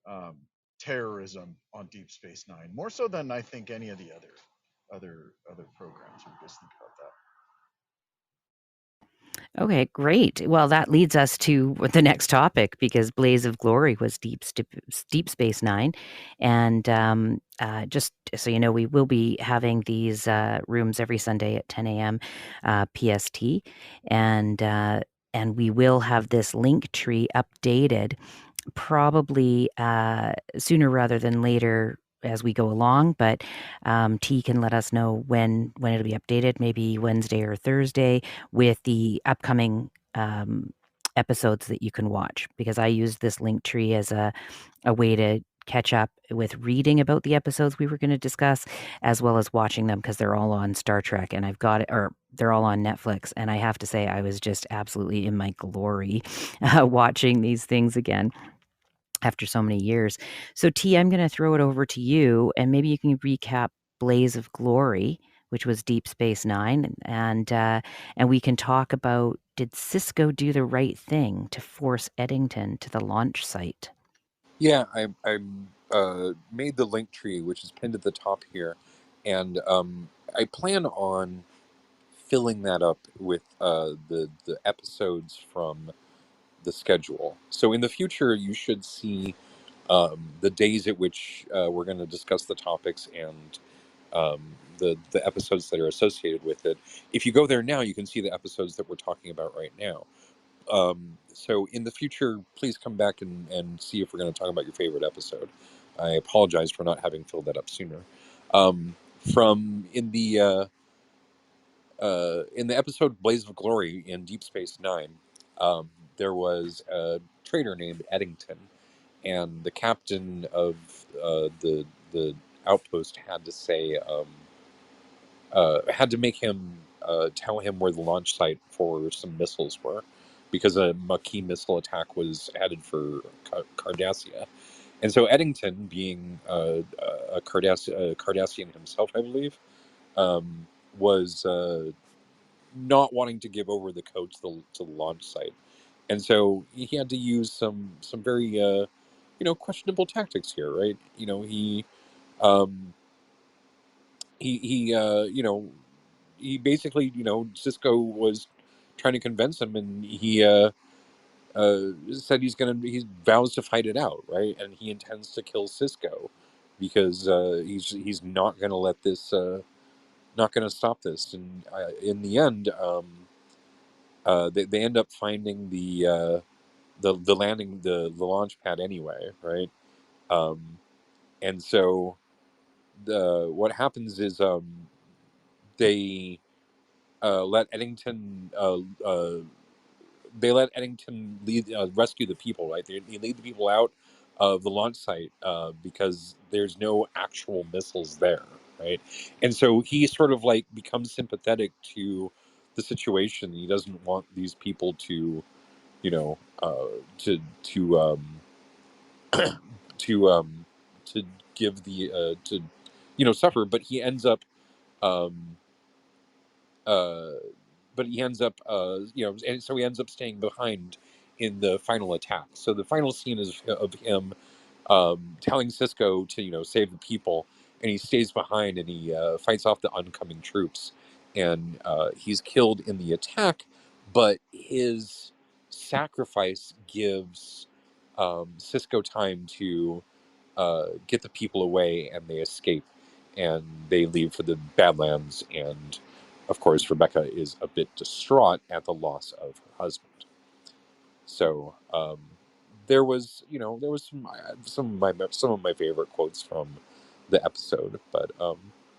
um, terrorism on Deep Space Nine, more so than I think any of the other programs. What do you guys think about that? Okay, great. Well, that leads us to the next topic because Blaze of Glory was Deep Space Nine. And just so you know, we will be having these rooms every Sunday at 10 a.m. PST. And we will have this link tree updated probably sooner rather than later as we go along, but T can let us know when it'll be updated, maybe Wednesday or Thursday, with the upcoming episodes that you can watch, because I used this link tree as a way to catch up with reading about the episodes we were going to discuss, as well as watching them, because they're all on Star Trek and I've got it, or they're all on Netflix. And I have to say, I was just absolutely in my glory watching these things again after so many years. So T, I'm going to throw it over to you, and maybe you can recap Blaze of Glory, which was Deep Space Nine, and we can talk about, did Cisco do the right thing to force Eddington to the launch site? Yeah, I made the link tree, which is pinned at the top here, and I plan on filling that up with the episodes from the schedule. So in the future, you should see the days at which we're going to discuss the topics and the episodes that are associated with it. If you go there now, you can see the episodes that we're talking about right now. So in the future, please come back and see if we're going to talk about your favorite episode. I apologize for not having filled that up sooner. From in the episode Blaze of Glory in Deep Space Nine, there was a trader named Eddington, and the captain of the outpost had to say had to make him tell him where the launch site for some missiles were, because a Maquis missile attack was headed for Cardassia. And so Eddington, being a Cardassian himself, I believe, was not wanting to give over the code to the launch site, and so he had to use some very questionable tactics here, right? Um, he basically, Cisco was trying to convince him, and he said he vows to fight it out, right? And he intends to kill Cisco because he's not gonna let this not gonna stop this. And in the end, they end up finding the landing the launch pad anyway, right? Um, and so what happens is they let Eddington lead rescue the people, right? They lead the people out of the launch site because there's no actual missiles there, right? And so he sort of like becomes sympathetic to the situation. He doesn't want these people to, you know, to to to give the to suffer, but he ends up um, uh, and so he ends up staying behind in the final attack. So the final scene is of him telling Cisco to save the people, and he stays behind and he fights off the oncoming troops, and he's killed in the attack, but his sacrifice gives Cisco time to get the people away, and they escape, and they leave for the Badlands, and of course, Rebecca is a bit distraught at the loss of her husband. So there was some of my favorite quotes from the episode, but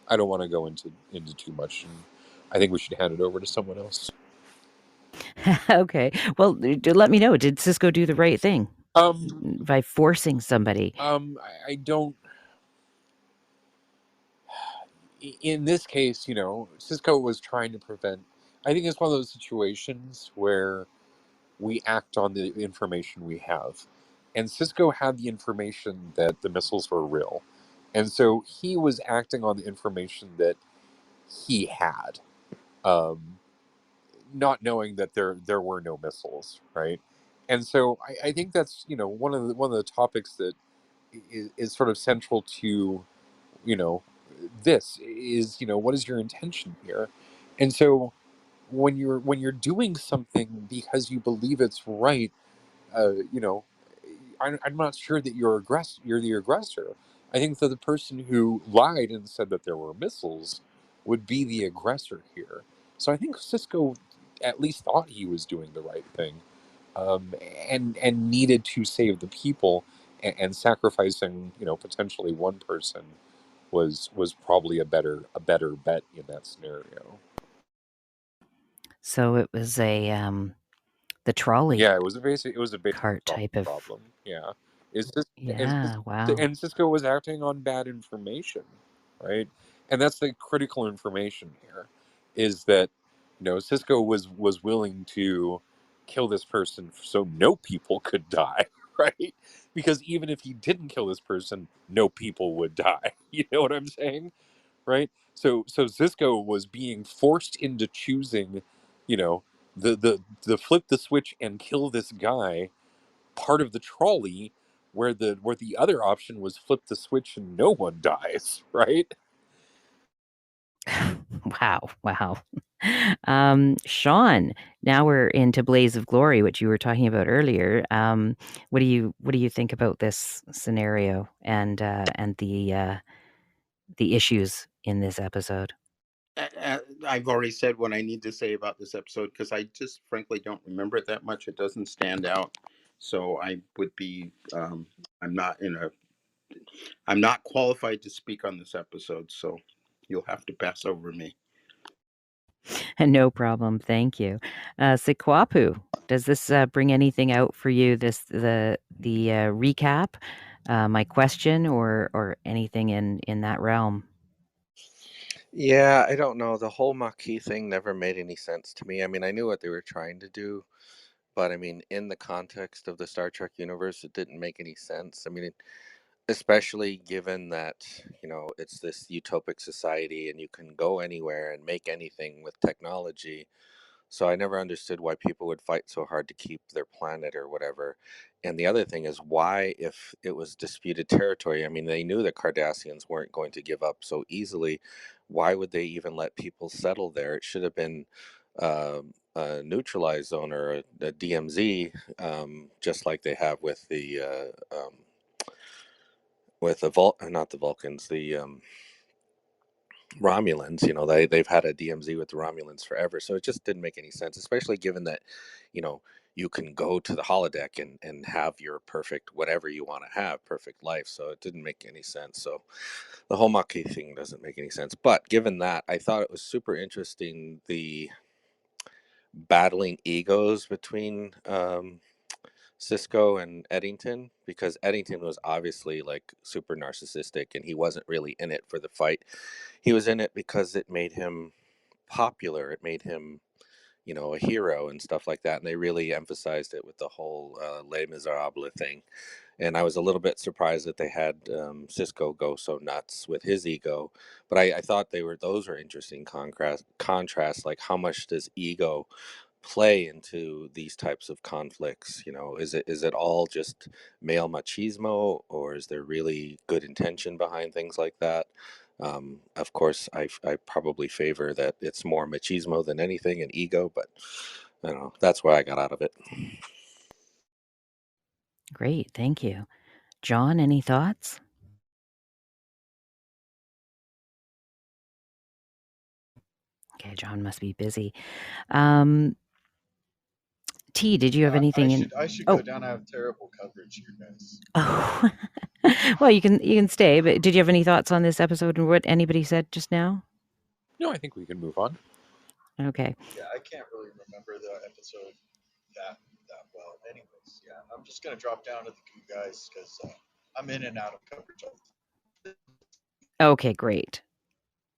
I don't want to go into too much, and I think we should hand it over to someone else. Okay. Well, let me know. Did Cisco do the right thing by forcing somebody? I don't. In this case, Cisco was trying to prevent. I think it's one of those situations where we act on the information we have. And Cisco had the information that the missiles were real. And so he was acting on the information that he had, um, not knowing that there were no missiles, right? And so I think that's one of the topics that is sort of central to you know this is what is your intention here, and so when you're doing something because you believe it's right, you know, I'm not sure that you're the aggressor. I think that the person who lied and said that there were missiles would be the aggressor here. So I think Cisco at least thought he was doing the right thing, um, and needed to save the people, and sacrificing potentially one person was probably a better bet in that scenario. So it was the trolley Yeah, it was a basic cart trolley type of. problem. Yeah, is this Yeah. Wow. and Cisco was acting on bad information, right? And that's the critical information here, is that Cisco was willing to kill this person so no people could die, right? Because even if he didn't kill this person, no people would die. You know what I'm saying? Right? So Cisco was being forced into choosing, you know, the flip the switch and kill this guy part of the trolley, where the other option was flip the switch and no one dies, right? Wow. Wow. Sean, now we're into Blaze of Glory, which you were talking about earlier. What do you think about this scenario and the issues in this episode? I've already said what I need to say about this episode because I just frankly don't remember it that much. It doesn't stand out, so I would be. I'm not in a. I'm not qualified to speak on this episode, so you'll have to pass over me. No problem. Thank you. Sikwapu, does this bring anything out for you? The recap, my question, or anything in that realm? Yeah, I don't know. The whole Maquis thing never made any sense to me. I mean, I knew what they were trying to do, but I mean, in the context of the Star Trek universe, it didn't make any sense. I mean, especially given that, it's this utopic society and you can go anywhere and make anything with technology. So I never understood why people would fight so hard to keep their planet or whatever. And the other thing is why, if it was disputed territory, I mean, they knew the Cardassians weren't going to give up so easily. Why would they even let people settle there? It should have been a neutralized zone or a DMZ, just like they have with not the Vulcans, the Romulans. They've had a DMZ with the Romulans forever, so it just didn't make any sense, especially given that, you know, you can go to the holodeck and have your perfect whatever you want to have, perfect life. So it didn't make any sense. So the whole Maquis thing doesn't make any sense. But given that, I thought it was super interesting the battling egos between Cisco and Eddington, because Eddington was obviously like super narcissistic and he wasn't really in it for the fight. He was in it because it made him popular. It made him, a hero and stuff like that. And they really emphasized it with the whole Les Miserables thing. And I was a little bit surprised that they had Cisco go so nuts with his ego. But I thought those were interesting contrasts. Like, how much does ego play into these types of conflicts? Is it all just male machismo, or is there really good intention behind things like that? Of course, I probably favor that it's more machismo than anything and ego, but I don't know. That's what I got out of it. Great, thank you, John. Any thoughts? Okay, John must be busy. T, did you have anything in? I should go Oh, down. I have terrible coverage here, guys. oh. Well, you can stay. But did you have any thoughts on this episode and what anybody said just now? No, I think we can move on. Okay. Yeah, I can't really remember the episode that well. Anyways, yeah, I'm just gonna drop down to the goo, guys, because I'm in and out of coverage. Okay, great.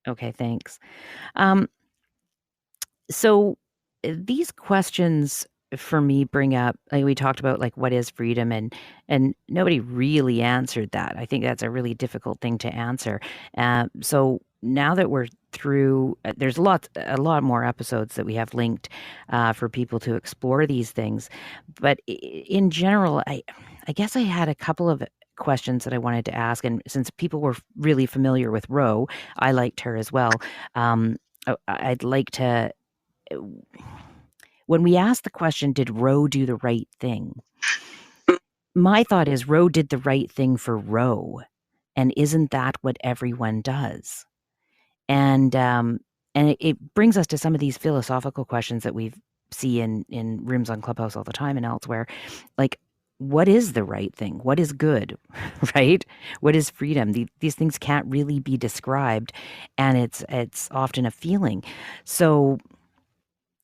Okay, thanks. Um, so these questions for me bring up, like we talked about, like what is freedom, and nobody really answered that. I think that's a really difficult thing to answer. So now that we're through, there's a lot more episodes that we have linked for people to explore these things. But in general, I guess I had a couple of questions that I wanted to ask, and since people were really familiar with Roe, I liked her as well. I'd like to, when we ask the question, did Roe do the right thing? My thought is Roe did the right thing for Roe. And isn't that what everyone does? And it brings us to some of these philosophical questions that we see in rooms on Clubhouse all the time and elsewhere. Like, what is the right thing? What is good, right? What is freedom? These things can't really be described, and it's often a feeling. So,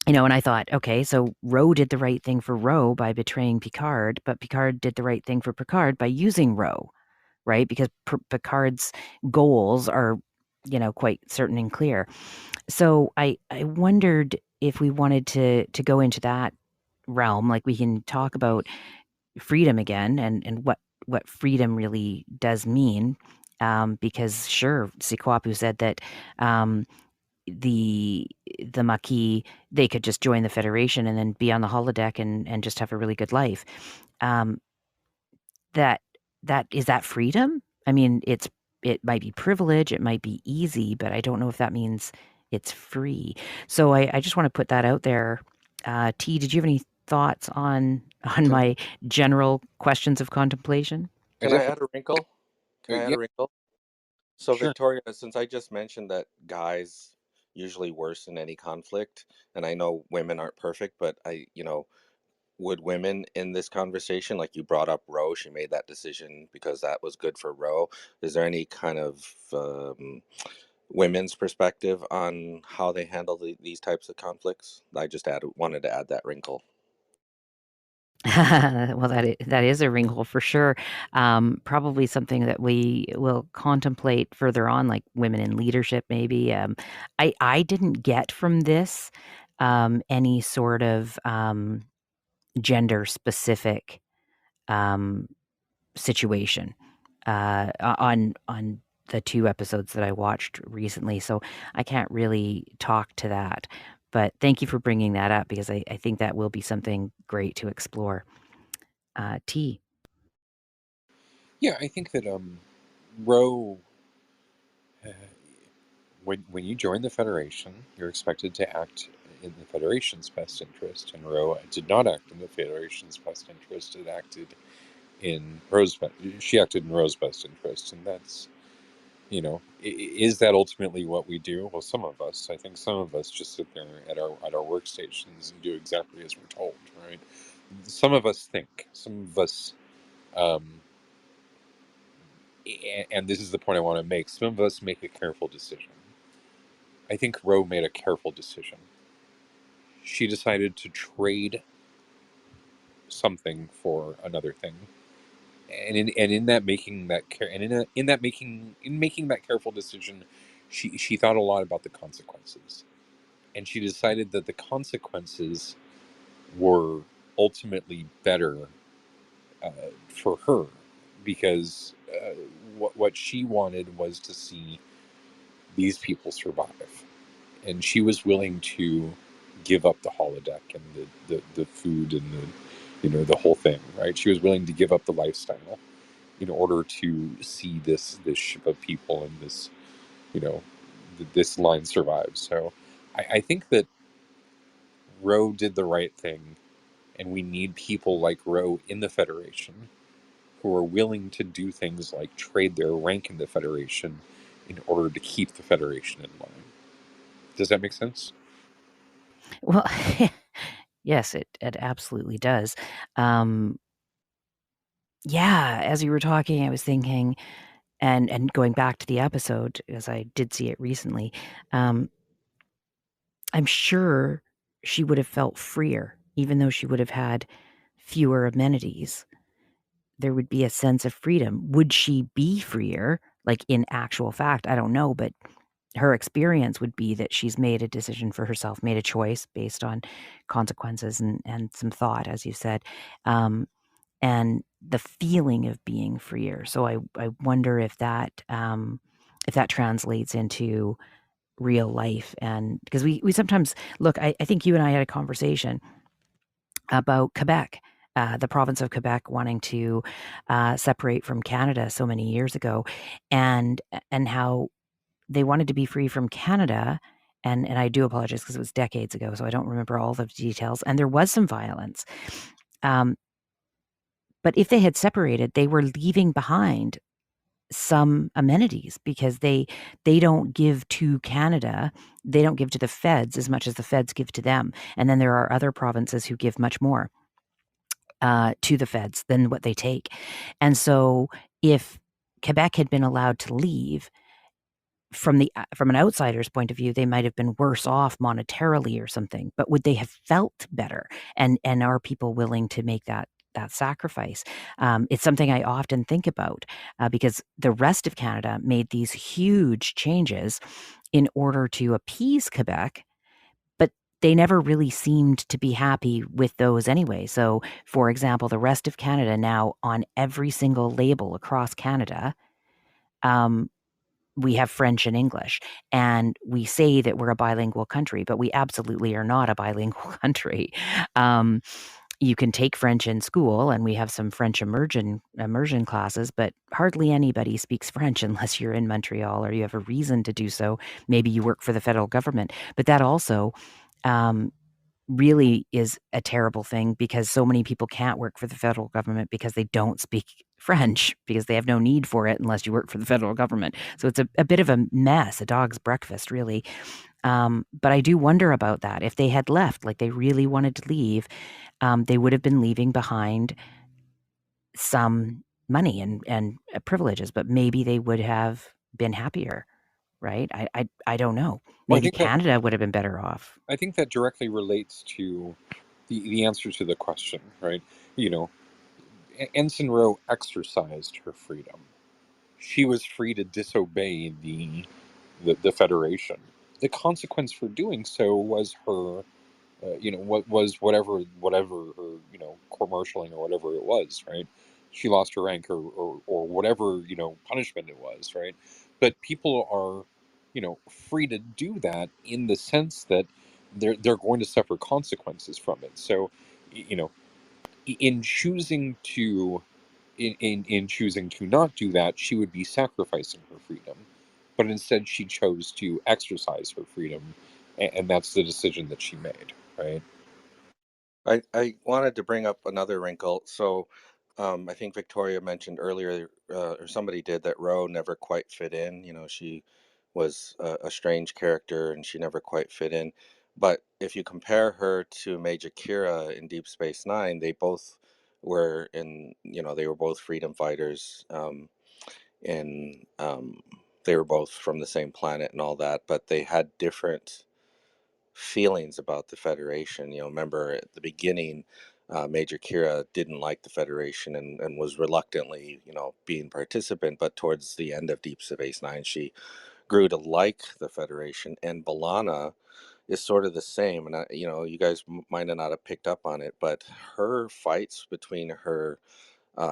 and I thought, okay, so Roe did the right thing for Roe by betraying Picard, but Picard did the right thing for Picard by using Roe, right? Because Picard's goals are, quite certain and clear. So I wondered if we wanted to go into that realm, like we can talk about freedom again and what freedom really does mean. Because sure, Sikwapu said that the the Maquis, they could just join the Federation and then be on the holodeck and just have a really good life. Um, that is that freedom? I mean, it might be privilege, it might be easy, but I don't know if that means it's free. So I just want to put that out there. T, did you have any thoughts on Can my general questions of contemplation? I Can I definitely? add a wrinkle? Can I add Yeah, a wrinkle? So, sure. Victoria, since I just mentioned that guys usually worsen any conflict, and I know women aren't perfect, but would women in this conversation, like you brought up Roe, she made that decision because that was good for Roe. Is there any kind of women's perspective on how they handle these types of conflicts? I just wanted to add that wrinkle. Well, that is a wrinkle for sure. Probably something that we will contemplate further on, like women in leadership, maybe. I didn't get from this any sort of gender specific um, situation on the two episodes that I watched recently, so I can't really talk to that. But thank you for bringing that up because I think that will be something great to explore. T. Yeah, I think that Roe, uh, when you join the Federation, you're expected to act in the Federation's best interest, and Roe did not act in the Federation's best interest. It acted in she acted in Roe's best interest, and that's, is that ultimately what we do? Well, some of us, I think, some of us just sit there at our workstations and do exactly as we're told, right? Some of us think, some of us, um, and this is the point I want to make. Some of us make a careful decision. I think Roe made a careful decision. She decided to trade something for another thing, and in that making that care and in that making that careful decision, she thought a lot about the consequences, and she decided that the consequences were ultimately better uh, for her, because what she wanted was to see these people survive, and she was willing to give up the holodeck and the food and the whole thing, right? She was willing to give up the lifestyle in order to see this ship of people and this, you know this line survive. So I think that Roe did the right thing, and we need people like Roe in the Federation who are willing to do things like trade their rank in the Federation in order to keep the Federation in line. Does that make sense? Well, yes, it absolutely does. Yeah, as you were talking, I was thinking, and going back to the episode, as I did see it recently, I'm sure she would have felt freer, even though she would have had fewer amenities. There would be a sense of freedom. Would she be freer, like in actual fact? I don't know, but her experience would be that she's made a decision for herself, made a choice based on consequences and some thought, as you said, and the feeling of being freer. So I wonder if that translates into real life, and because we sometimes look. I think you and I had a conversation about Quebec. The province of Quebec wanting to separate from Canada so many years ago, and how they wanted to be free from Canada. And I do apologize because it was decades ago, so I don't remember all the details. And there was some violence. But if they had separated, they were leaving behind some amenities because they don't give to Canada, they don't give to the feds as much as the feds give to them. And then there are other provinces who give much more to the feds than what they take. And so if Quebec had been allowed to leave, from an outsider's point of view, they might have been worse off monetarily or something, but would they have felt better? And are people willing to make that sacrifice? It's something I often think about because the rest of Canada made these huge changes in order to appease Quebec, but they never really seemed to be happy with those anyway. So, for example, the rest of Canada now, on every single label across Canada, we have French and English, and we say that we're a bilingual country, but we absolutely are not a bilingual country. Um, you can take French in school, and we have some French immersion classes, but hardly anybody speaks French unless you're in Montreal or you have a reason to do so. Maybe you work for the federal government, but that also really is a terrible thing because so many people can't work for the federal government because they don't speak French because they have no need for it unless you work for the federal government. So it's a bit of a mess, a dog's breakfast, really. But I do wonder about that. If they had left, like they really wanted to leave, they would have been leaving behind some money and privileges, but maybe they would have been happier, right? I don't know. Well, Maybe Canada would have been better off. I think that directly relates to the answer to the question, right? You know, Ensign Rowe exercised her freedom. She was free to disobey the Federation. The consequence for doing so was her, what was whatever her, court martialing or whatever it was, right? She lost her rank or whatever, punishment it was, right? But people are, free to do that in the sense that they're going to suffer consequences from it. So, you know, in choosing to in choosing to not do that, she would be sacrificing her freedom. But instead, she chose to exercise her freedom, and that's the decision that she made, right? I wanted to bring up another wrinkle. So, I think Victoria mentioned earlier, or somebody did, that Roe never quite fit in. She was a strange character and she never quite fit in. But if you compare her to Major Kira in Deep Space Nine, they both were they were both freedom fighters, and they were both from the same planet and all that, but they had different feelings about the Federation. Remember at the beginning, Major Kira didn't like the Federation and was reluctantly, being participant. But towards the end of Deep Space Nine, she grew to like the Federation. And Balana is sort of the same. And you guys might not have picked up on it, but her fights between her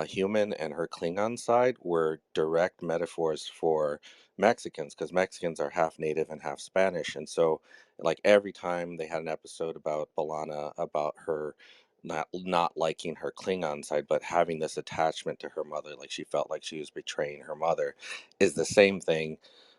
human and her Klingon side were direct metaphors for Mexicans, because Mexicans are half native and half Spanish. And so, like, every time they had an episode about Balana, about her not liking her Klingon side, but having this attachment to her mother, like she felt like she was betraying her mother, is the same thing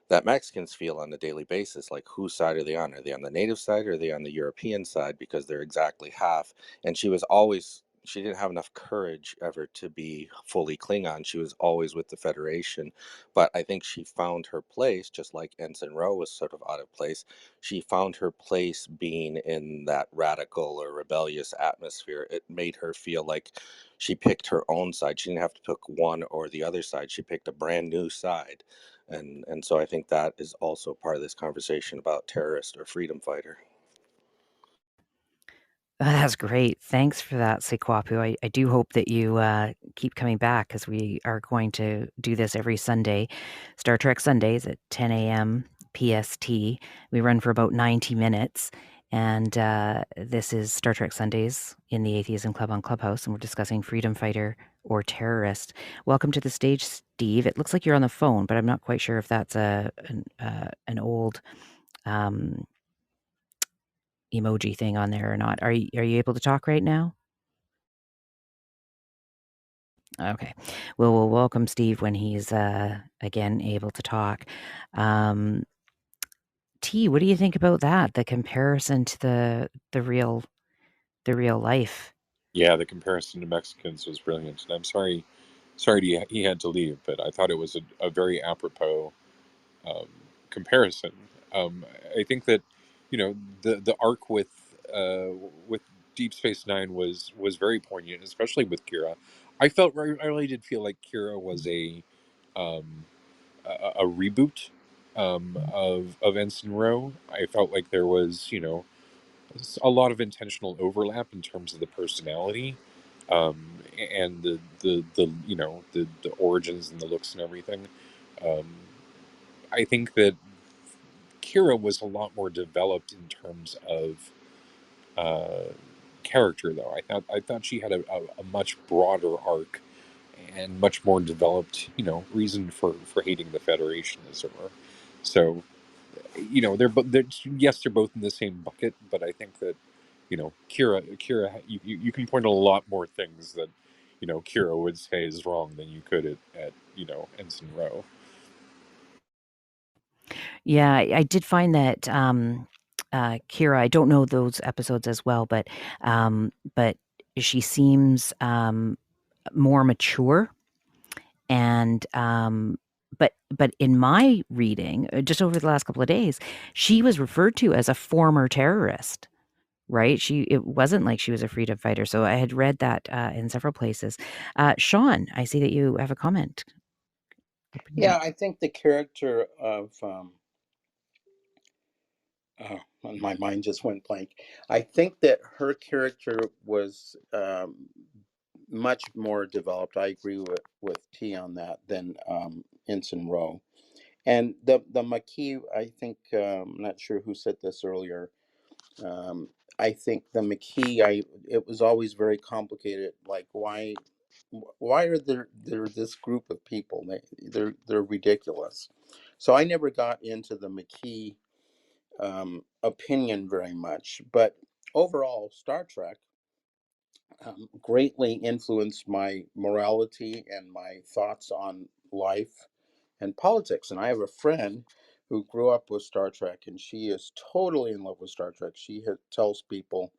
that Mexicans feel on a daily basis. Like, whose side are they on? Are they on the native side or are they on the European side? Because they're exactly half. And she was always she didn't have enough courage ever to be fully Klingon. She was always with the Federation, but I think she found her place, just like Ensign Ro was sort of out of place. She found her place being in that radical or rebellious atmosphere. It made her feel like she picked her own side. She didn't have to pick one or the other side. She picked a brand new side. And so I think that is also part of this conversation about terrorist or freedom fighter. That's great. Thanks for that, Sekwapu. I do hope that you keep coming back, because we are going to do this every Sunday, Star Trek Sundays at 10 a.m. PST. We run for about 90 minutes. And this is Star Trek Sundays in the Atheism Club on Clubhouse, and we're discussing freedom fighter or terrorist. Welcome to the stage, Steve. It looks like you're on the phone, but I'm not quite sure if that's an old emoji thing on there or not. Are you able to talk right now? Okay. Well, we'll welcome Steve when he's again able to talk. T, what do you think about that? The comparison to the real life. Yeah, the comparison to Mexicans was brilliant, and I'm sorry he had to leave, but I thought it was a very apropos um, comparison. I think that the arc with Deep Space Nine was very poignant, especially with Kira. I really did feel like Kira was um, a reboot of Ensign Ro. I felt like there was a lot of intentional overlap in terms of the personality, and the the origins and the looks and everything. Um, I think that Kira was a lot more developed in terms of uh, character, though. I thought she had a much broader arc and much more developed, reason for hating the Federation, as it were. So, they're yes, they're both in the same bucket, but I think that Kira, you can point a lot more things that Kira would say is wrong than you could at Ensign Ro. Yeah, I did find that Kira, I don't know those episodes as well, but she seems more mature. And but in my reading, just over the last couple of days, she was referred to as a former terrorist, right? It wasn't like she was a freedom fighter. So I had read that in several places. Sean, I see that you have a comment. Yeah, I think the character of my mind just went blank. I think that her character was much more developed. I agree with T on that than Ensign Ro. And the Maquis, I think, I'm not sure who said this earlier. Um, I think the Maquis, it was always very complicated. Like, why are there this group of people? They're ridiculous. So I never got into the Maquis opinion very much. But overall, Star Trek greatly influenced my morality and my thoughts on life and politics. And I have a friend who grew up with Star Trek, and she is totally in love with Star Trek. She tells people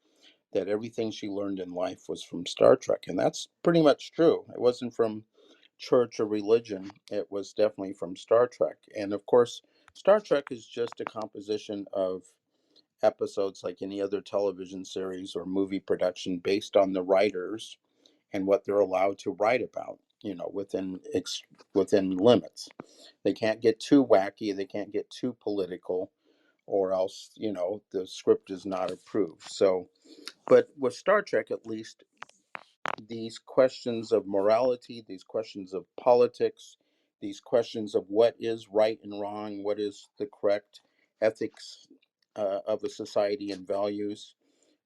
that everything she learned in life was from Star Trek, and that's pretty much true. It wasn't from church or religion, it was definitely from Star Trek. And of course, Star Trek is just a composition of episodes like any other television series or movie production based on the writers and what they're allowed to write about, within limits. They can't get too wacky, they can't get too political, or else, the script is not approved. So, but with Star Trek, at least, these questions of morality, these questions of politics, these questions of what is right and wrong, what is the correct ethics of a society and values,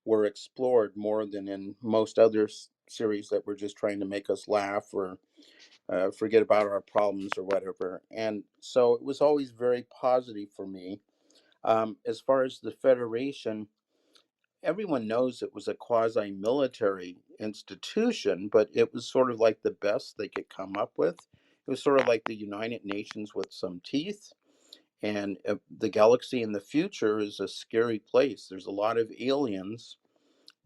were explored more than in most other series that were just trying to make us laugh or forget about our problems or whatever. And so it was always very positive for me. As far as the Federation, everyone knows it was a quasi military institution, but it was sort of like the best they could come up with. It was sort of like the United Nations with some teeth. And the galaxy in the future is a scary place. There's a lot of aliens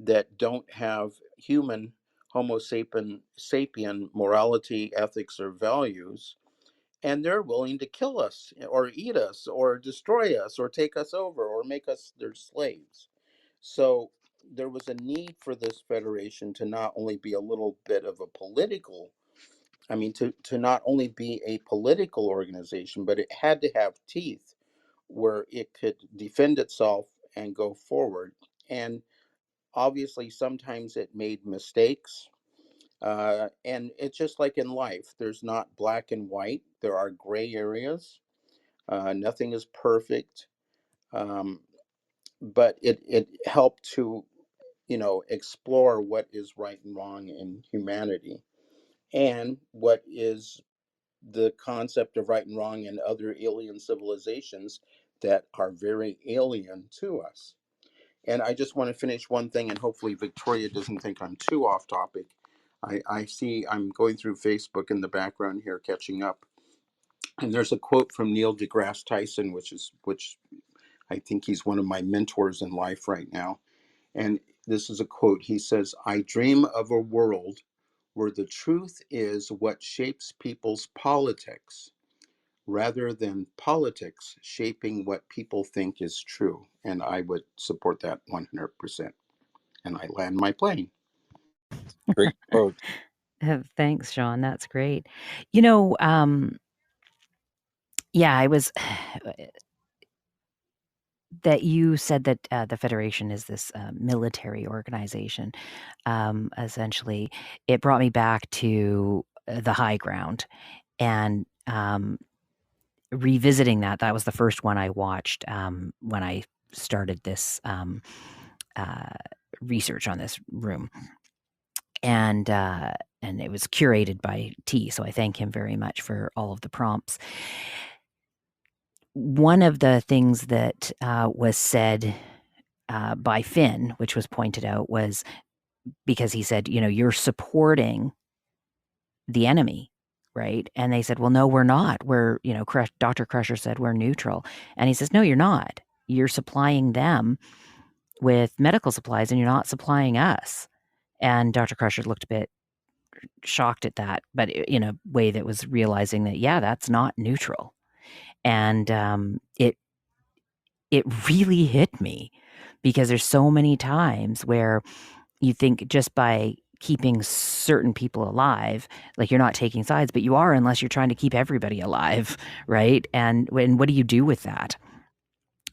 that don't have human Homo sapien morality, ethics, or values, and they're willing to kill us or eat us or destroy us or take us over or make us their slaves. So there was a need for this federation to not only be a little bit of a political, I mean, to not only be a political organization, but it had to have teeth where it could defend itself and go forward. And obviously, sometimes it made mistakes. And it's just like in life, there's not black and white, there are gray areas. Nothing is perfect. Um, but it helped to, explore what is right and wrong in humanity and what is the concept of right and wrong in other alien civilizations that are very alien to us. And I just want to finish one thing, and hopefully Victoria doesn't think I'm too off topic. I see I'm going through Facebook in the background here, catching up, and there's a quote from Neil deGrasse Tyson, which I think he's one of my mentors in life right now. And this is a quote. He says, "I dream of a world where the truth is what shapes people's politics, rather than politics shaping what people think is true." And I would support that 100%. And I land my plane. Great quote. Thanks, Sean. That's great. You know, yeah, I was that you said that the Federation is this military organization. Essentially, it brought me back to the high ground and revisiting that. That was the first one I watched when I started this research on this room, and it was curated by T. So I thank him very much for all of the prompts. One of the things that was said by Finn, which was pointed out, was because he said, you're supporting the enemy, right? And they said, well, no, we're not. We're, Dr. Crusher said we're neutral. And he says, no, you're not. You're supplying them with medical supplies and you're not supplying us. And Dr. Crusher looked a bit shocked at that, but in a way that was realizing that, yeah, that's not neutral. And it really hit me because there's so many times where you think just by keeping certain people alive, like you're not taking sides, but you are unless you're trying to keep everybody alive, right? And what do you do with that?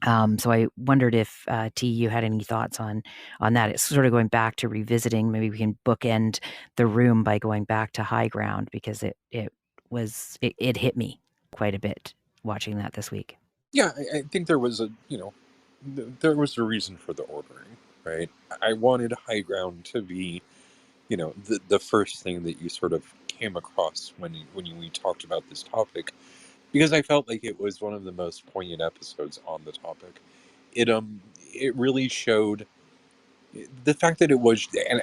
So I wondered if T, you had any thoughts on that. It's sort of going back to revisiting. Maybe we can bookend the room by going back to high ground because it hit me quite a bit watching that this week. Yeah, I think there was there was a reason for the ordering, right? I wanted high ground to be, the first thing that you sort of came across we talked about this topic, because I felt like it was one of the most poignant episodes on the topic. It really showed the fact that it was, and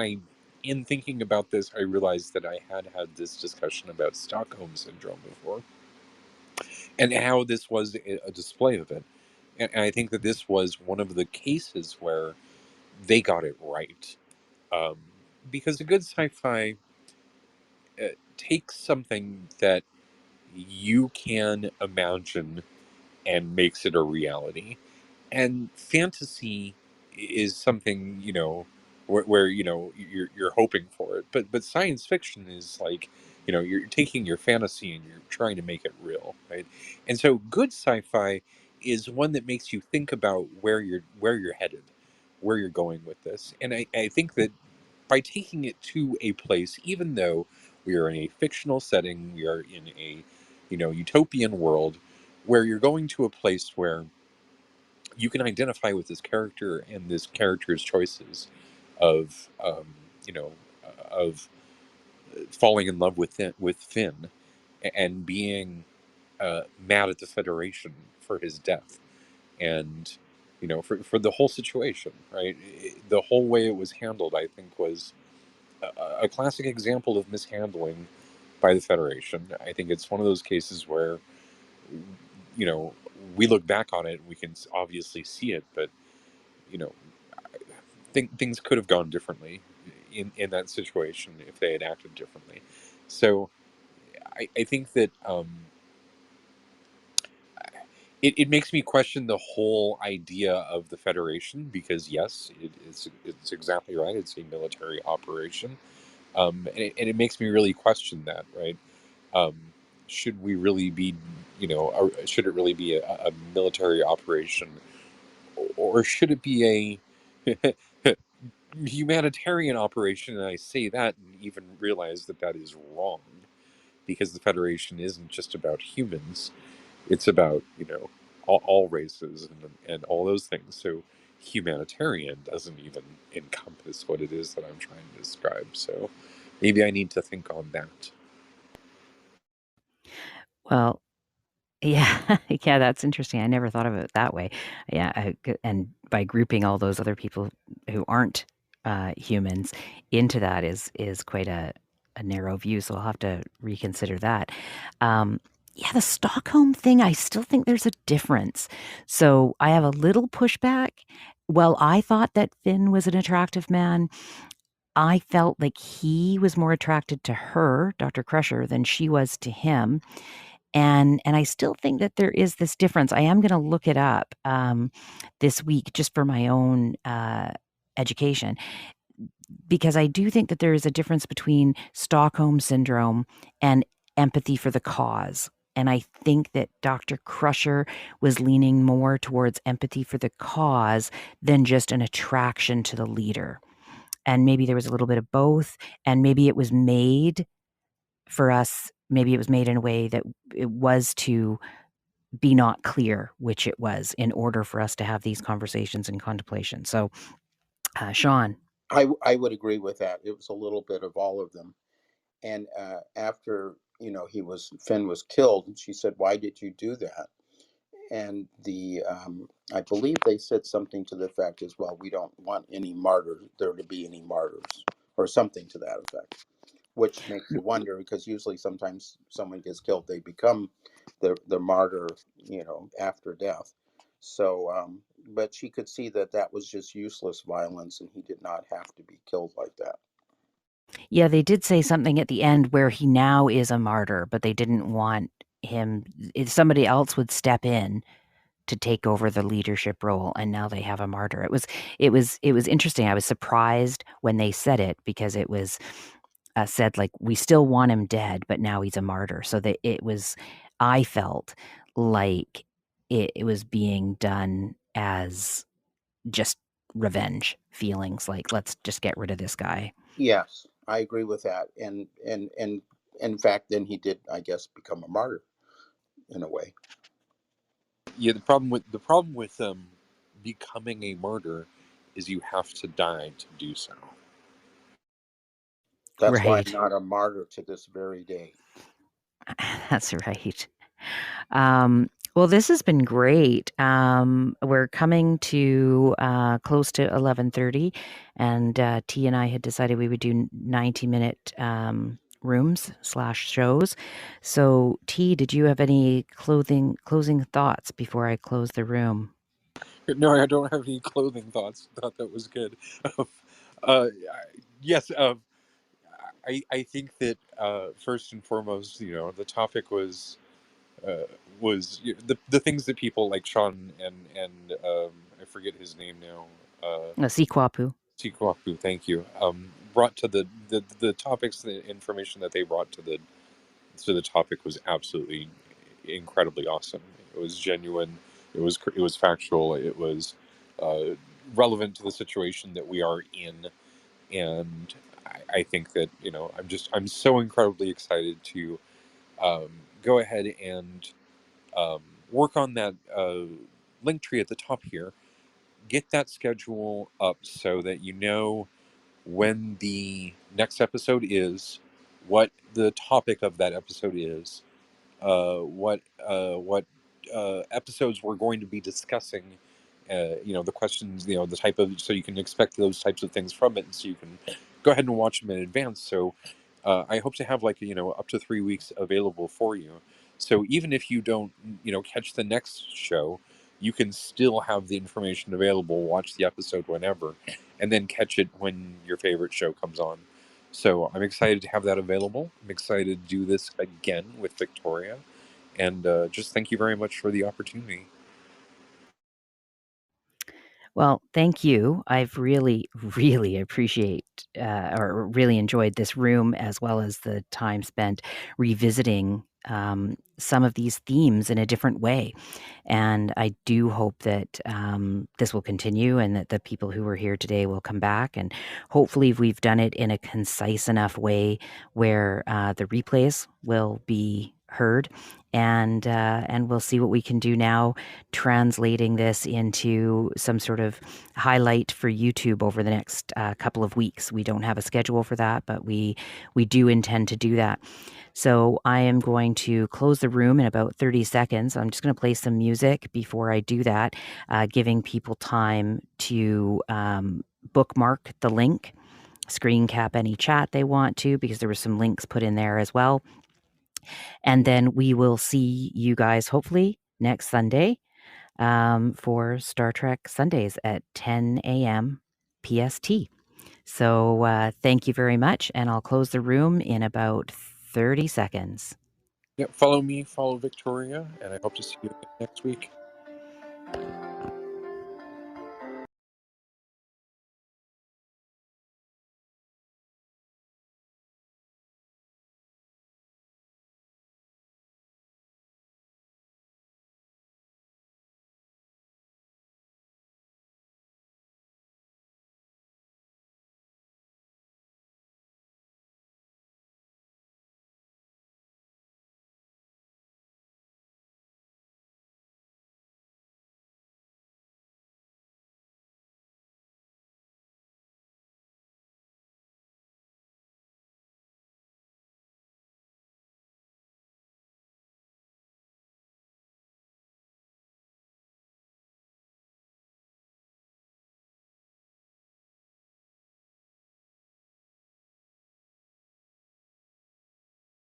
I in thinking about this, I realized that I had this discussion about Stockholm syndrome before, and how this was a display of it. And I think that this was one of the cases where they got it right. Um, because a good sci-fi takes something that you can imagine and makes it a reality. And fantasy is something, where you're hoping for it, but science fiction is like, you're taking your fantasy and you're trying to make it real, right? And so good sci-fi is one that makes you think about where you're headed, where you're going with this. And I think that by taking it to a place, even though we are in a fictional setting, we are in a utopian world, where you're going to a place where you can identify with this character and this character's choices of you know of falling in love with Finn, and being mad at the Federation for his death, and for the whole situation, right? The whole way it was handled, I think, was a classic example of mishandling by the Federation. I think it's one of those cases where, you know we look back on it and we can obviously see it, but you know things could have gone differently. in that situation if they had acted differently. So I think that it makes me question the whole idea of the Federation, because yes, it's exactly right. It's a military operation, and it makes me really question that, right? Um, should we really be, should it really be a military operation, or should it be a humanitarian operation? And I say that and even realize that that is wrong, because the Federation isn't just about humans. It's about, all races and all those things. So humanitarian doesn't even encompass what it is that I'm trying to describe. So maybe I need to think on that. Well, yeah, yeah, that's interesting. I never thought of it that way. Yeah, and by grouping all those other people who aren't humans into that is quite a narrow view. So I'll have to reconsider that. Um, yeah, the Stockholm thing, I still think there's a difference. So I have a little pushback. Well, I thought that Finn was an attractive man. I felt like he was more attracted to her, Dr. Crusher, than she was to him. And I still think that there is this difference. I am gonna look it up, this week just for my own, education, because I do think that there is a difference between Stockholm Syndrome and empathy for the cause, and I think that Dr. Crusher was leaning more towards empathy for the cause than just an attraction to the leader, and maybe there was a little bit of both, and maybe it was made for us, maybe it was made in a way that it was to be not clear which it was in order for us to have these conversations and contemplation. So, Sean. I would agree with that. It was a little bit of all of them. And after Finn was killed, and she said, "Why did you do that?" And I believe they said something to the effect as well, "We don't want any martyrs, there to be any martyrs," or something to that effect, which makes you wonder, because usually sometimes someone gets killed, they become the martyr, after death. So, but she could see that that was just useless violence, and he did not have to be killed like that. Yeah, they did say something at the end where he now is a martyr, but they didn't want him, if somebody else would step in to take over the leadership role, and now they have a martyr. It was interesting. I was surprised when they said it, because it was said like, we still want him dead, but now he's a martyr. So that it was, I felt like it was being done as just revenge feelings, like, let's just get rid of this guy. Yes, I agree with that. And in fact, then he did, I guess, become a martyr in a way. Yeah, the problem with becoming a martyr is you have to die to do so. That's why I'm Right. not a martyr to this very day. That's right. Well, this has been great. We're coming to close to 11:30, and T and I had decided we would do 90-minute rooms / shows. So, T, did you have any closing thoughts before I close the room? No, I don't have any clothing thoughts. Thought that was good. uh, yes, I think that first and foremost, the topic uh, was the things that people like Sean and I forget his name now. Sikwapu. Tikwaku, thank you. Brought to the topics, the information that they brought to the topic was absolutely incredibly awesome. It was genuine. It was factual. It was uh, relevant to the situation that we are in, and I think that I'm so incredibly excited to um, go ahead and um, work on that link tree at the top here. Get that schedule up so that you know when the next episode is, what the topic of that episode is, what episodes we're going to be discussing. The questions, the type of, so you can expect those types of things from it, and so you can go ahead and watch them in advance. So I hope to have like up to 3 weeks available for you. So even if you don't catch the next show, you can still have the information available, watch the episode whenever, and then catch it when your favorite show comes on. So I'm excited to have that available. I'm excited to do this again with Victoria, and just thank you very much for the opportunity. Well, thank you. I've really, really appreciate or really enjoyed this room, as well as the time spent revisiting some of these themes in a different way. And I do hope that this will continue, and that the people who were here today will come back. And hopefully we've done it in a concise enough way where the replays will be heard, and we'll see what we can do now, translating this into some sort of highlight for YouTube over the next couple of weeks. We don't have a schedule for that, but we do intend to do that. So I am going to close the room in about 30 seconds. I'm just going to play some music before I do that, giving people time to bookmark the link, screen cap any chat they want to, because there were some links put in there as well. And then we will see you guys hopefully next Sunday for Star Trek Sundays at 10 a.m. PST. So thank you very much, and I'll close the room in about 30 seconds. Yeah, follow me, follow Victoria, and I hope to see you again next week.